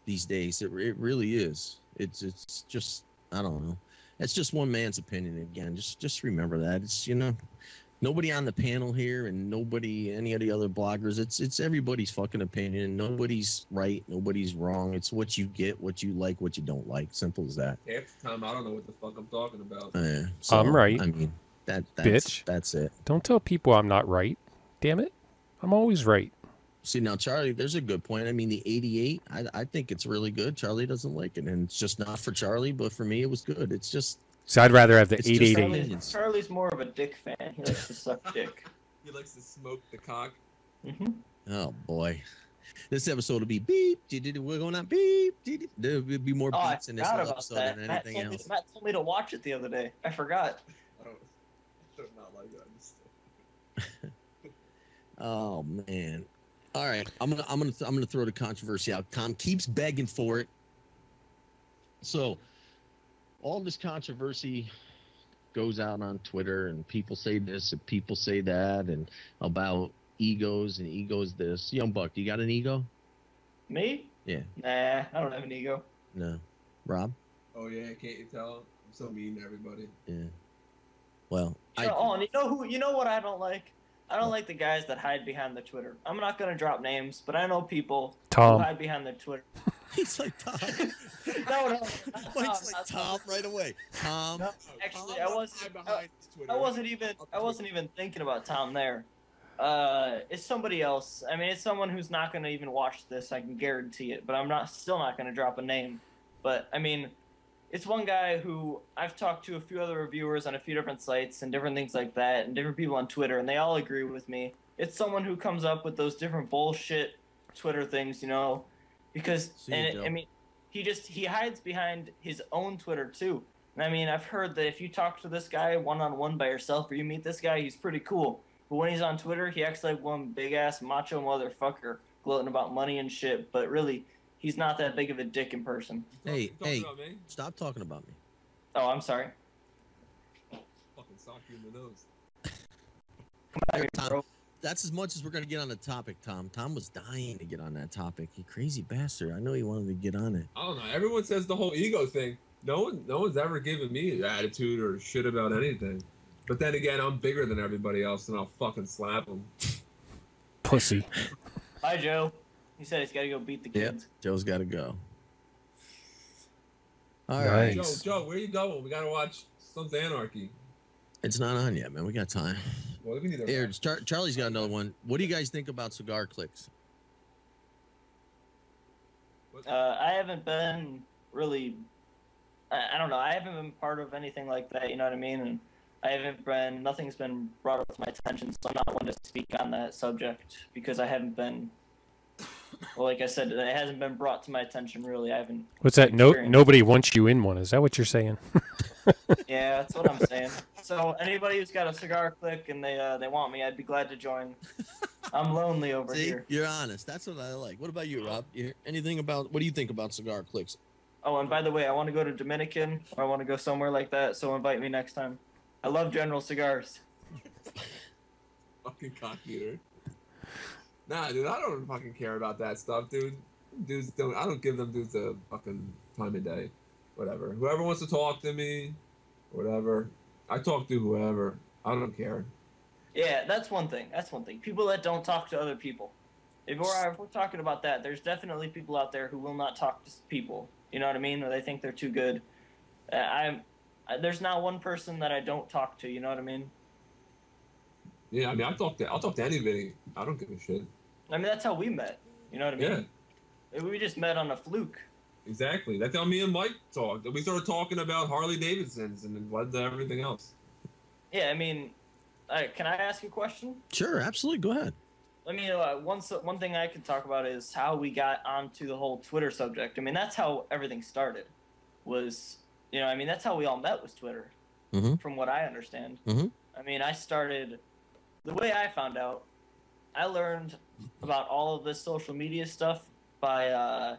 these days. It really is. It's just, I don't know. That's just one man's opinion again. Just remember that. It's, nobody on the panel here and nobody, any of the other bloggers. It's everybody's fucking opinion. Nobody's right. Nobody's wrong. It's what you get, what you like, what you don't like. Simple as that. Half the time, I don't know what the fuck I'm talking about. So, I'm right. I mean, that's Bitch. That's it. Don't tell people I'm not right. Damn it. I'm always right. See, now, Charlie, there's a good point. I mean, the 88, I think it's really good. Charlie doesn't like it, and it's just not for Charlie, but for me, it was good. It's just... So I'd rather have the It's just 888. Charlie's more of a dick fan. He likes to suck dick. He likes to smoke the cock. Oh, boy. This episode will be beep. We're going out beep. There will be more Oh, I beeps in this forgot about episode that. than anything else. Matt told me to watch it the other day. I forgot. I don't not like that. Oh, man. All right, I'm gonna throw the controversy out. Tom keeps begging for it. So, all this controversy goes out on Twitter, and people say this and people say that, and about egos and egos this. Young Buck, you got an ego? Me? Yeah. Nah, I don't have an ego. No, Rob. Oh yeah, can't you tell? I'm so mean to everybody. Yeah. Well, And you know who? You know what I don't like? I don't like the guys that hide behind the Twitter. I'm not gonna drop names, but I know people Tom. who hide behind their Twitter. he's like Tom. No, Mike's like Tom right away. Tom. No, actually, I wasn't even thinking about Tom there. It's somebody else. I mean, it's someone who's not gonna even watch this. I can guarantee it. But I'm still not gonna drop a name. But I mean, it's one guy who I've talked to a few other reviewers on a few different sites and different things like that, and different people on Twitter, and they all agree with me. It's someone who comes up with those different bullshit Twitter things, because I mean, he hides behind his own Twitter too. And I mean, I've heard that if you talk to this guy one-on-one by yourself, or you meet this guy, he's pretty cool. But when he's on Twitter, he acts like one big-ass macho motherfucker gloating about money and shit. But really, he's not that big of a dick in person. Hey, Talking about me? stop talking about me. Oh, I'm sorry. Fucking sock you in the nose. Here, Tom, that's as much as we're gonna get on the topic, Tom. Tom was dying to get on that topic. You crazy bastard. I know he wanted to get on it. I don't know. Everyone says the whole ego thing. No one's ever given me an attitude or shit about anything. But then again, I'm bigger than everybody else, and I'll fucking slap them. Pussy. Hi, Joe. He said he's got to go beat the Yep, kids. Joe's got to go. All right, Nice. Joe, where you going? We gotta watch Sons of Anarchy. it's not on yet, man. We got time. Well, we need to. Here, Charlie's got another one. What do you guys think about cigar clicks? I haven't been really. I don't know. I haven't been part of anything like that. You know what I mean? And I haven't been. Nothing's been brought up to my attention, so I'm not one to speak on that subject because I haven't been. Well, like I said, it hasn't been brought to my attention really. I haven't. What's that? experienced- Nobody wants you in one. Is that what you're saying? Yeah, that's what I'm saying. So anybody who's got a cigar click and they want me, I'd be glad to join. I'm lonely over See, here. you're honest. That's what I like. What about you, Rob? Anything about? What do you think about cigar clicks? Oh, and by the way, I want to go to Dominican, or I want to go somewhere like that. So invite me next time. I love General Cigars. Fucking cock eater. Nah, dude, I don't fucking care about that stuff, dude. Dudes don't. I don't give them dudes a fucking time of day. Whatever. Whoever wants to talk to me, whatever. I talk to whoever. I don't care. Yeah, that's one thing. That's one thing. People that don't talk to other people. If we're talking about that, there's definitely people out there who will not talk to people. You know what I mean? Or they think they're too good. There's not one person that I don't talk to. You know what I mean? Yeah, I mean, I'll talk to anybody. I don't give a shit. I mean, that's how we met. You know what I mean? Yeah. We just met on a fluke. Exactly. That's how me and Mike talked. We started talking about Harley Davidsons and it led to everything else. Yeah, I mean, can I ask you a question? Sure, absolutely. Go ahead. Let me. One thing I could talk about is how we got onto the whole Twitter subject. I mean, that's how everything started. I mean, that's how we all met was Twitter, from what I understand. Mm-hmm. I mean, I started. The way I found out, I learned about all of this social media stuff by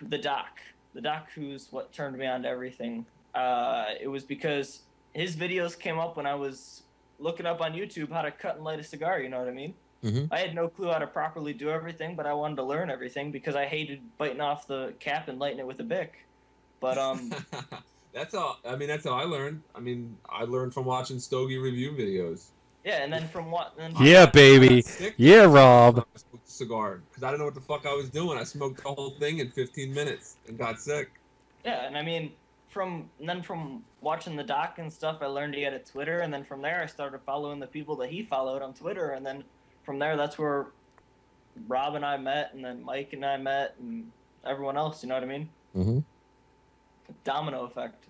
the doc. The doc who's what turned me on to everything. It was because his videos came up when I was looking up on YouTube how to cut and light a cigar, you know what I mean? Mm-hmm. I had no clue how to properly do everything, but I wanted to learn everything because I hated biting off the cap and lighting it with a Bic. But that's how I learned. I mean, I learned from watching Stogie review videos. Yeah, and then from what? Yeah, baby. Yeah, Rob. Cigar, because I didn't know what the fuck I was doing. I smoked the whole thing in 15 minutes and got sick. Yeah, and I mean, from watching the doc and stuff, I learned he had a Twitter, and then from there I started following the people that he followed on Twitter, and then from there that's where Rob and I met, and then Mike and I met, and everyone else. You know what I mean? Mm-hmm. Domino effect.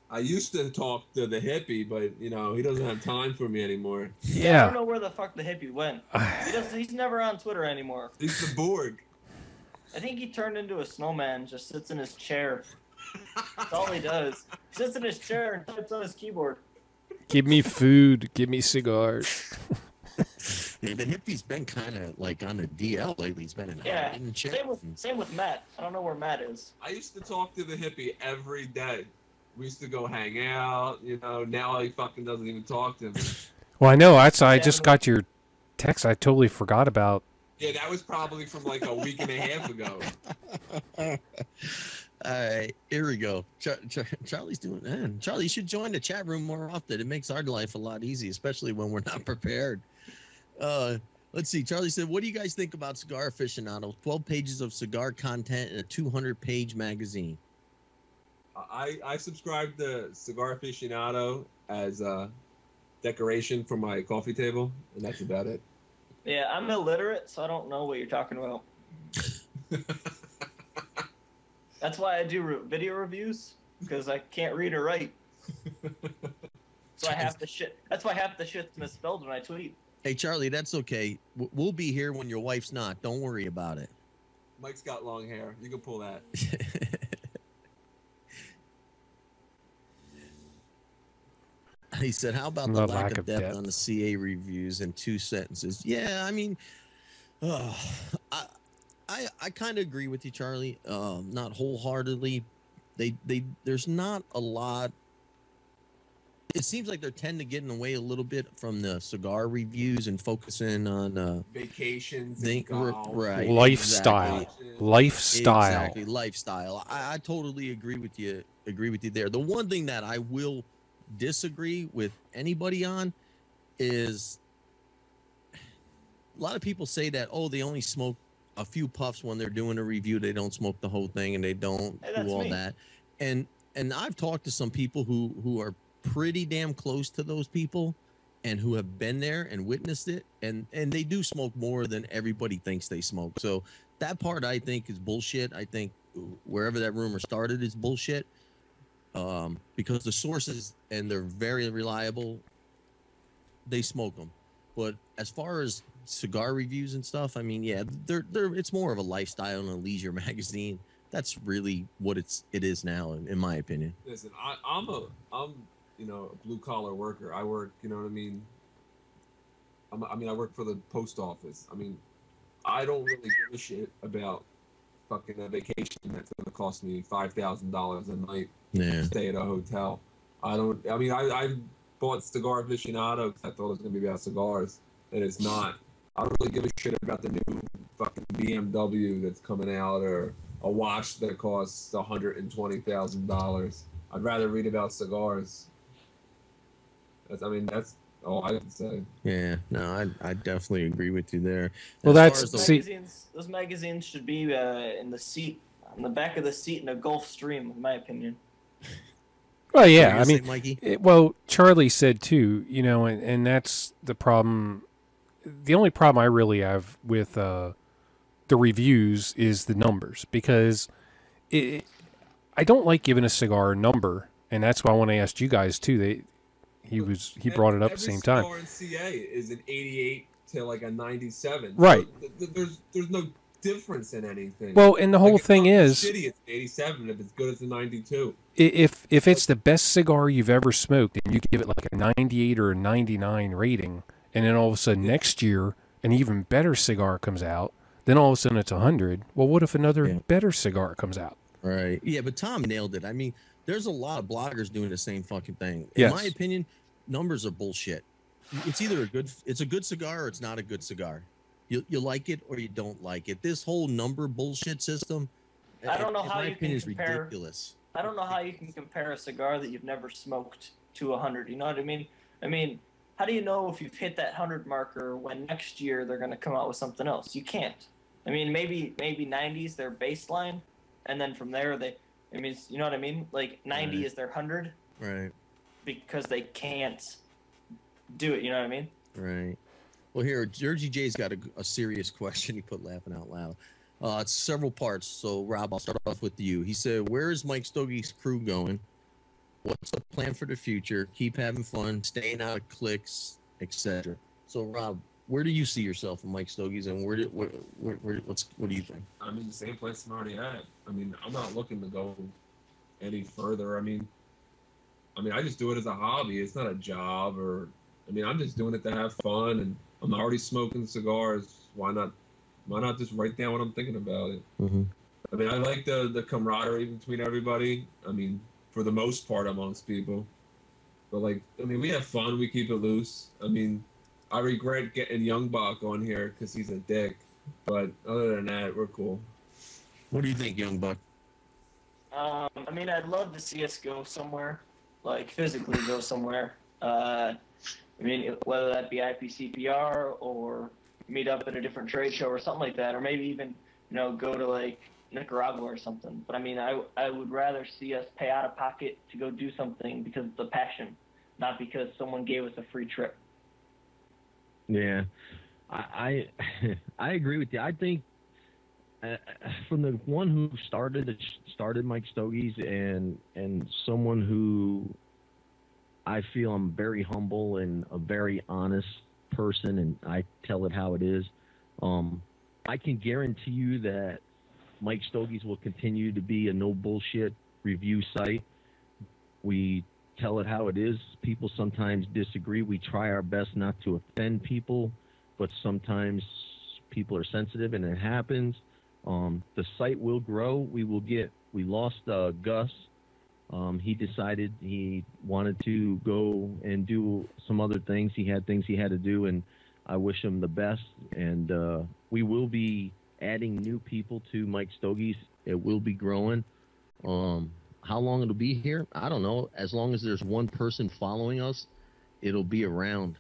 I used to talk to the hippie, but he doesn't have time for me anymore. Yeah. I don't know where the fuck the hippie went. He's never on Twitter anymore. He's the Borg. I think he turned into a snowman, just sits in his chair. That's all he does. He sits in his chair and types on his keyboard. Give me food. Give me cigars. Yeah, the hippie's been kind of like on the DL lately. He's been in hiding and shit. Same with Matt. I don't know where Matt is. I used to talk to the hippie every day. We used to go hang out, now he fucking doesn't even talk to me. Well, I know. I just got your text. I totally forgot about. Yeah, that was probably from like a week and a half ago. All right, here we go. Charlie's doing that. Charlie, you should join the chat room more often. It makes our life a lot easier, especially when we're not prepared. Let's see. Charlie said, what do you guys think about Cigar Aficionado? 12 pages of cigar content in a 200-page magazine. I subscribe to Cigar Aficionado as a decoration for my coffee table, and that's about it. Yeah, I'm illiterate, so I don't know what you're talking about. That's why I do video reviews, because I can't read or write. So that's why half the shit's misspelled when I tweet. Hey, Charlie, that's okay. We'll be here when your wife's not. Don't worry about it. Mike's got long hair. You can pull that. He said, how about the lack of depth on the CA reviews in 2 sentences? Yeah, I mean, I kind of agree with you, Charlie. Not wholeheartedly. There's not a lot. It seems like they're tend to getting away a little bit from the cigar reviews and focusing on vacations, right? Lifestyle, exactly, lifestyle. I totally agree with you. There. The one thing that I will disagree with anybody on is a lot of people say that they only smoke a few puffs when they're doing a review. They don't smoke the whole thing and they don't do all that. And I've talked to some people who are pretty damn close to those people and who have been there and witnessed it, and they do smoke more than everybody thinks they smoke. So that part I think is bullshit. I think wherever that rumor started is bullshit. Because the sources, and they're very reliable, they smoke them. But as far as cigar reviews and stuff, I mean, yeah, it's more of a lifestyle and a leisure magazine. That's really what it is now, in my opinion. Listen, I'm a blue collar worker. I work, you know what I mean. I work for the post office. I mean, I don't really give a shit about fucking a vacation that's gonna cost me $5,000 a night. Yeah. Stay at a hotel. I bought Cigar Aficionado because I thought it was gonna be about cigars. and it's not. I don't really give a shit about the new fucking BMW that's coming out or a watch that costs $120,000. I'd rather read about cigars. That's all I can say. Yeah, no, I definitely agree with you there. Well, that's those magazines should be in the seat, on the back of the seat in a Gulf Stream, in my opinion. Well, yeah, I say, mean, Mikey? well, Charlie said too, and that's the problem. The only problem I really have with the reviews is the numbers, because I don't like giving a cigar a number, and that's why I want to ask you guys too. He brought it up at the same time. Every cigar in CA is an 88 to like a 97. Right. So there's no difference in anything. Well, and the whole thing is, shitty, it's 87. If it's good, it's a 92. If it's the best cigar you've ever smoked, and you give it like a 98 or a 99 rating, and then all of a sudden next year an even better cigar comes out, then all of a sudden it's 100. Well, what if another better cigar comes out? Right. Yeah, but Tom nailed it. I mean, there's a lot of bloggers doing the same fucking thing. Yes. In my opinion, numbers are bullshit. It's either a good cigar or it's not a good cigar. You like it or you don't like it. This whole number bullshit system, I don't know how in my you opinion, can is compare. ridiculous. I don't know how you can compare a cigar that you've never smoked to 100. You know what I mean? I mean, how do you know if you've hit that 100 marker when next year they're going to come out with something else? You can't. I mean, maybe 90's their baseline, and then from there you know what I mean? Like 90 is their 100. Right. Because they can't do it. You know what I mean? Right. Well, here, Jersey J's got a serious question he put laughing out loud. It's several parts. So, Rob, I'll start off with you. He said, where is Mike Stogies' crew going? What's the plan for the future? Keep having fun, staying out of cliques, etc. So, Rob, where do you see yourself in Mike Stogies, and what do you think? I'm in the same place I'm already at. I mean, I'm not looking to go any further. I mean, I just do it as a hobby. It's not a job I'm just doing it to have fun, and I'm already smoking cigars. Why not just write down what I'm thinking about it? Mm-hmm. I mean, I like the camaraderie between everybody. I mean, for the most part, amongst people. But we have fun. We keep it loose. I mean, I regret getting Young Buck on here because he's a dick. But other than that, we're cool. What do you think, Young Buck? I mean, I'd love to see us go somewhere, like physically go somewhere. I mean, whether that be IPCPR or meet up at a different trade show or something like that, or maybe even, go to like Nicaragua or something. But I mean, I would rather see us pay out of pocket to go do something because it's a passion, not because someone gave us a free trip. Yeah, I agree with you. I think from the one who started Mike Stogies and someone who I feel I'm very humble and a very honest person, and I tell it how it is. I can guarantee you that Mike Stogies will continue to be a no bullshit review site. We tell it how it is. People sometimes disagree. We try our best not to offend people, but sometimes people are sensitive and it happens. The site will grow. We lost Gus. He decided he wanted to go and do some other things. He had things he had to do, and I wish him the best. And we will be adding new people to Mike Stogies. It will be growing. How long it'll be here, I don't know. As long as there's one person following us, it'll be around.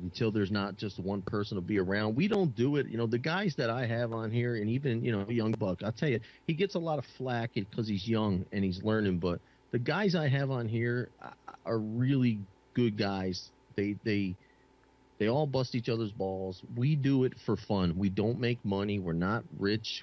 Until there's not just one person to be around. We don't do it. The guys that I have on here, and even, Young Buck, I'll tell you, he gets a lot of flack because he's young and he's learning. But the guys I have on here are really good guys. They all bust each other's balls. We do it for fun. We don't make money. We're not rich.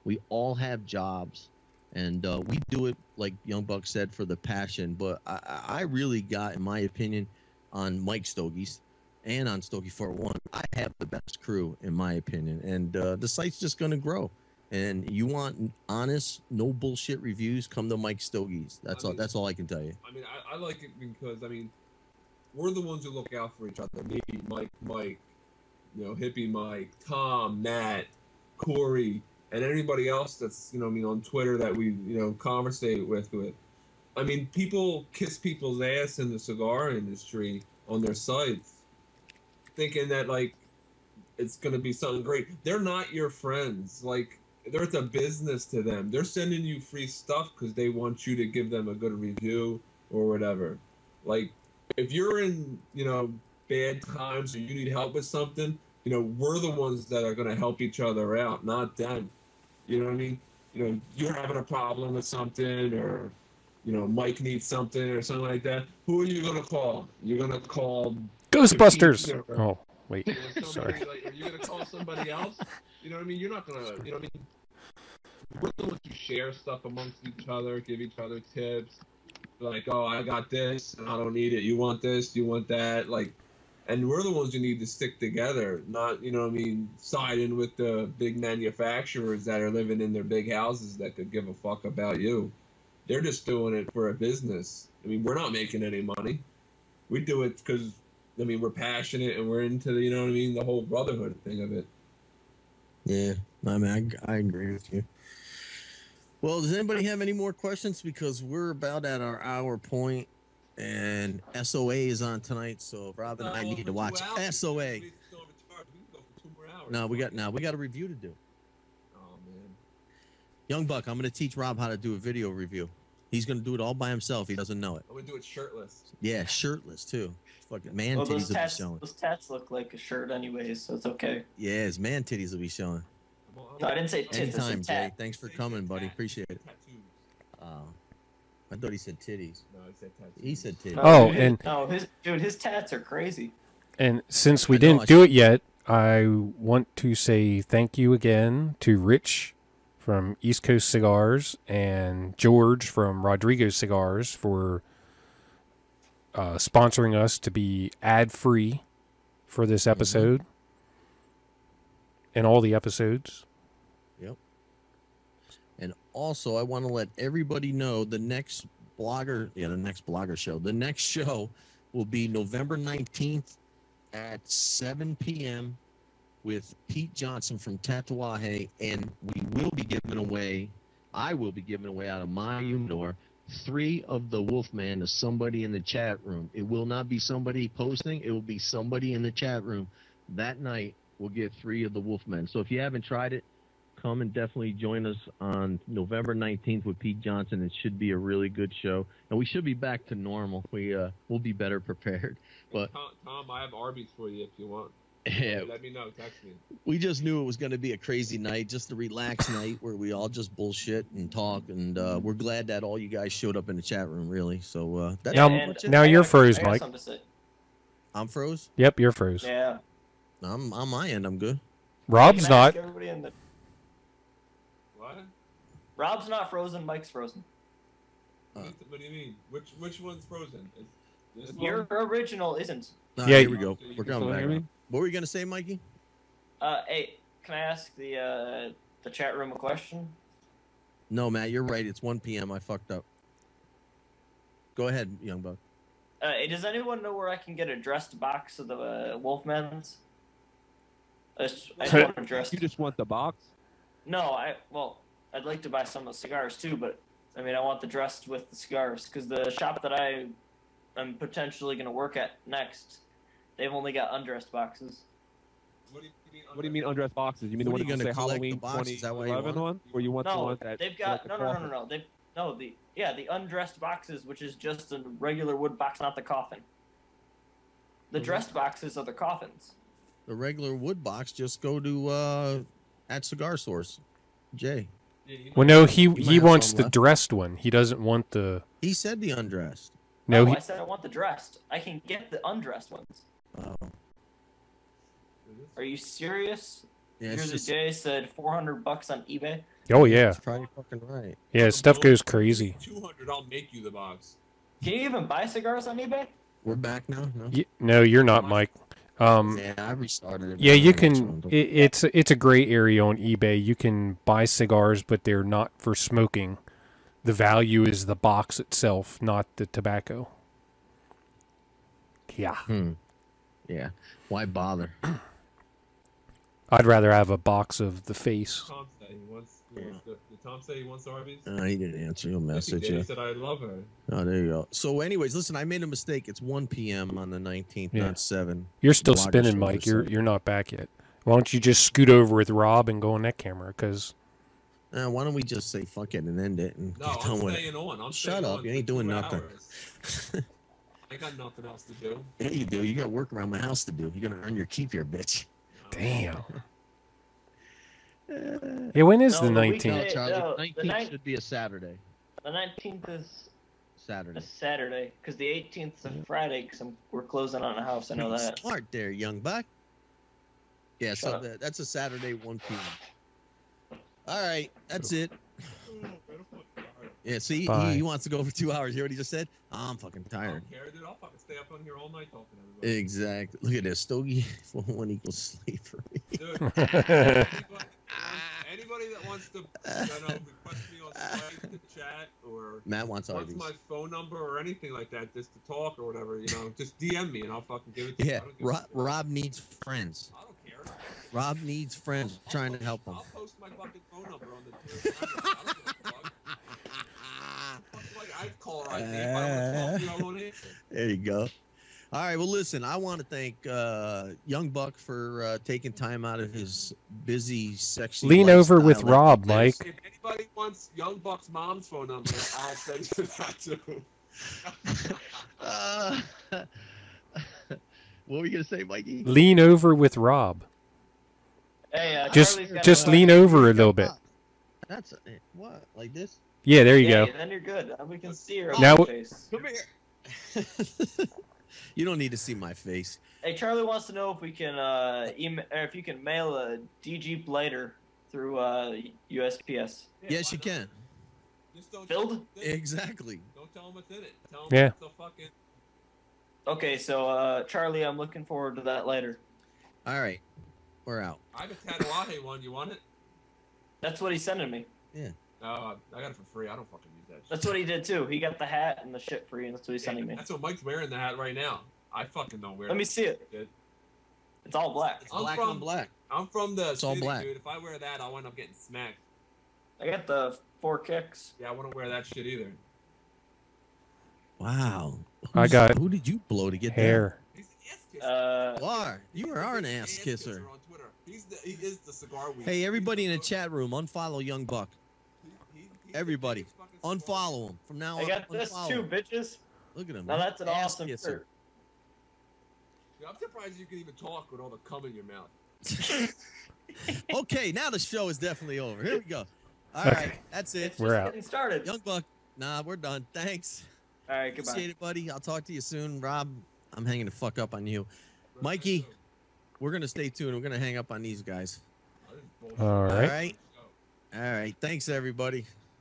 We all have jobs. And we do it, like Young Buck said, for the passion. But I really got, in my opinion, on Mike Stogies and on Stogie 401, I have the best crew, in my opinion. And the site's just going to grow. And you want honest, no bullshit reviews, come to Mike Stogies. That's all I can tell you. I mean, I like it because, we're the ones who look out for each other. Me, Mike, Hippie Mike, Tom, Matt, Corey, and anybody else that's, on Twitter that we, conversate with. I mean, people kiss people's ass in the cigar industry on their sites. thinking that like it's gonna be something great. They're not your friends. Like there's a business to them. They're sending you free stuff because they want you to give them a good review or whatever. Like if you're in, bad times or you need help with something, we're the ones that are gonna help each other out, not them. You know what I mean? You're having a problem with something or Mike needs something or something like that. Who are you gonna call? You're gonna call Ghostbusters. Pete, Oh, wait. somebody, Sorry. like, are you gonna call somebody else? You know what I mean? You're not gonna. You know what I mean? We're the ones who share stuff amongst each other, give each other tips. Like, oh, I got this, and I don't need it. You want this? You want that? Like, and we're the ones who need to stick together, not siding with the big manufacturers that are living in their big houses that could give a fuck about you. They're just doing it for a business. I mean, we're not making any money. We do it because, we're passionate and we're into the whole brotherhood thing of it. Yeah, I agree with you. Well, does anybody have any more questions? Because we're about at our hour point, and SOA is on tonight, so Rob and I need to watch SOA. No, we got a review to do. Oh man, Young Buck, I'm going to teach Rob how to do a video review. He's going to do it all by himself. He doesn't know it. I'm gonna do it shirtless. Yeah, shirtless too. Fucking man Well, titties will be showing. those tats look like a shirt anyways, so it's okay. Yeah, his man titties will be showing. No, I didn't say tits. Anytime, I said tat. Jay. Thanks for coming, buddy. Appreciate it. Tattoos. I thought he said titties. No, I said tattoos. He said titties. Oh, and his tats are crazy. And since we didn't do it yet, I want to say thank you again to Rich from East Coast Cigars and George from Rodrigo Cigars for sponsoring us to be ad-free for this episode and all the episodes. Yep. And also, I want to let everybody know the next show. The next show will be November 19th at 7 p.m. with Pete Johnson from Tatuaje, and I will be giving away out of my humidor 3 of the Wolfman to somebody in the chat room. It will not be somebody posting. It will be somebody in the chat room. That night, we'll get 3 of the Wolfmen. So if you haven't tried it, come and definitely join us on November 19th with Pete Johnson. It should be a really good show. And we should be back to normal. We'll be better prepared. But Tom, I have Arby's for you if you want. Yeah. Let me know. Text me. We just knew it was going to be a crazy night, just a relaxed night where we all just bullshit and talk. And we're glad that all you guys showed up in the chat room, really. So that's now you're froze, Mike. I'm froze? Yep, you're froze. Yeah. On my end, I'm good. Rob's not. What? Rob's not frozen. Mike's frozen. What do you mean? Which one's frozen? Your original isn't. Yeah, here we go. We're coming back. What were you gonna say, Mikey? Hey, can I ask the chat room a question? No, Matt, you're right. It's 1 p.m. I fucked up. Go ahead, young buck. Hey, does anyone know where I can get a dressed box of the Wolfmans? I just want a dressed. You just want the box? No, I'd like to buy some of the cigars too, but I want the dressed with the cigars because the shop that I'm potentially going to work at next, they've only got undressed boxes. What do you mean undressed boxes? You mean the one that say Halloween 2011 one, or you want the one that? They've got no. The undressed boxes, which is just a regular wood box, not the coffin. The dressed boxes are the coffins. The regular wood box, just go to at cigar stores. Jay. Well, no, he wants the dressed one. He doesn't want the. He said the undressed. No, I said I want the dressed. I can get the undressed ones. Oh. Are you serious? Yeah, Here's Jay said $400 on eBay. Oh yeah. That's probably fucking right. Yeah, stuff goes crazy. 200, I'll make you the box. Can you even buy cigars on eBay? We're back now. No, no, you're not, Mike. Yeah, I restarted it. Yeah, you can. It's a gray area on eBay. You can buy cigars, but they're not for smoking. The value is the box itself, not the tobacco. Yeah. Yeah. Why bother? I'd rather have a box of the face. he wants. Did Tom say he wants Arby's? He didn't answer your message. He said I love her. Oh, there you go. So, anyways, listen, I made a mistake. It's 1 p.m. on the 19th, not 7. You're still Blogger spinning, Mike. You're not back yet. Why don't you just scoot over with Rob and go on that camera? Because why don't we just say fuck it and end it and no, get done with it? Staying on. Shut up. You ain't doing nothing. I got nothing else to do. Yeah, you do. You got work around my house to do. You're gonna earn your keep here, bitch. Damn. Yeah, when is the 19th? No, Charlie, 19th should be a Saturday. The 19th is Saturday. a Saturday, because the 18th is a Friday, because we're closing on a house. I know that. Smart there, young buck. Yeah, so that's a Saturday, 1 p.m. All right, that's it. Yeah, see, he wants to go for 2 hours. You hear what he just said? I'm fucking tired. I don't care, dude. I'll fucking stay up on here all night talking to everybody. Exactly. Look at this. Stogie 411 equals sleep for me. Dude, anybody that wants to request me on Skype to chat or Matt wants Arby's. my phone number or anything like that just to talk or whatever, just DM me and I'll fucking give it to you. Yeah, Rob needs friends. I don't care. Rob needs friends trying to help him. I'll post my fucking phone number on the Twitter. I don't give a fuck. I'd call her ID if I want to talk to you. I won't answer. There you go. All right. Well, listen, I want to thank Young Buck for taking time out of his busy, sexy Lean over with Rob, Mike. If anybody wants Young Buck's mom's phone number, I'll send you that too. What were you gonna say, Mikey? Lean over with Rob. Hey, just lean over a little bit. That's what, like this? Yeah, there you go. Then you're good. We can see your face. Come here. You don't need to see my face. Hey, Charlie wants to know if we can email, or if you can mail a DG Blighter through USPS. Yes, you can. Just don't Filled? Exactly. Don't tell them what's in it. Tell them Yeah. it's a fucking... Okay, so Charlie, I'm looking forward to that later. All right, we're out. I have a Tatuaje one. You want it? That's what he's sending me. Yeah. I got it for free. I don't fucking use that shit. That's what he did too. He got the hat and the shit free, and that's what he's sending me. That's what Mike's wearing the hat right now. I fucking don't wear Let me see it. Shit. It's all black. It's black on black. I'm from the all city, black. dude. If I wear that, I'll end up getting smacked. I got the 4 kicks. Yeah, I wouldn't wear that shit either. Wow. Who did you blow to get hair? He's the ass kisser. You are an ass kisser. On Twitter. He is the cigar weed. Hey, everybody in the chat room, unfollow Young Buck. Everybody, unfollow him from now on. I got this too, bitches. Look at him. Now that's an ass awesome kisser. shirt. Dude, I'm surprised you can even talk with all the cum in your mouth. Okay, now the show is definitely over. Here we go. All right, that's it. It's We're just out. getting started. Young Buck. Nah, we're done. Thanks. All right, goodbye. Appreciate it, buddy. I'll talk to you soon. Rob, I'm hanging the fuck up on you. Mikey, we're going to stay tuned. We're going to hang up on these guys. All right. All right. Thanks, everybody.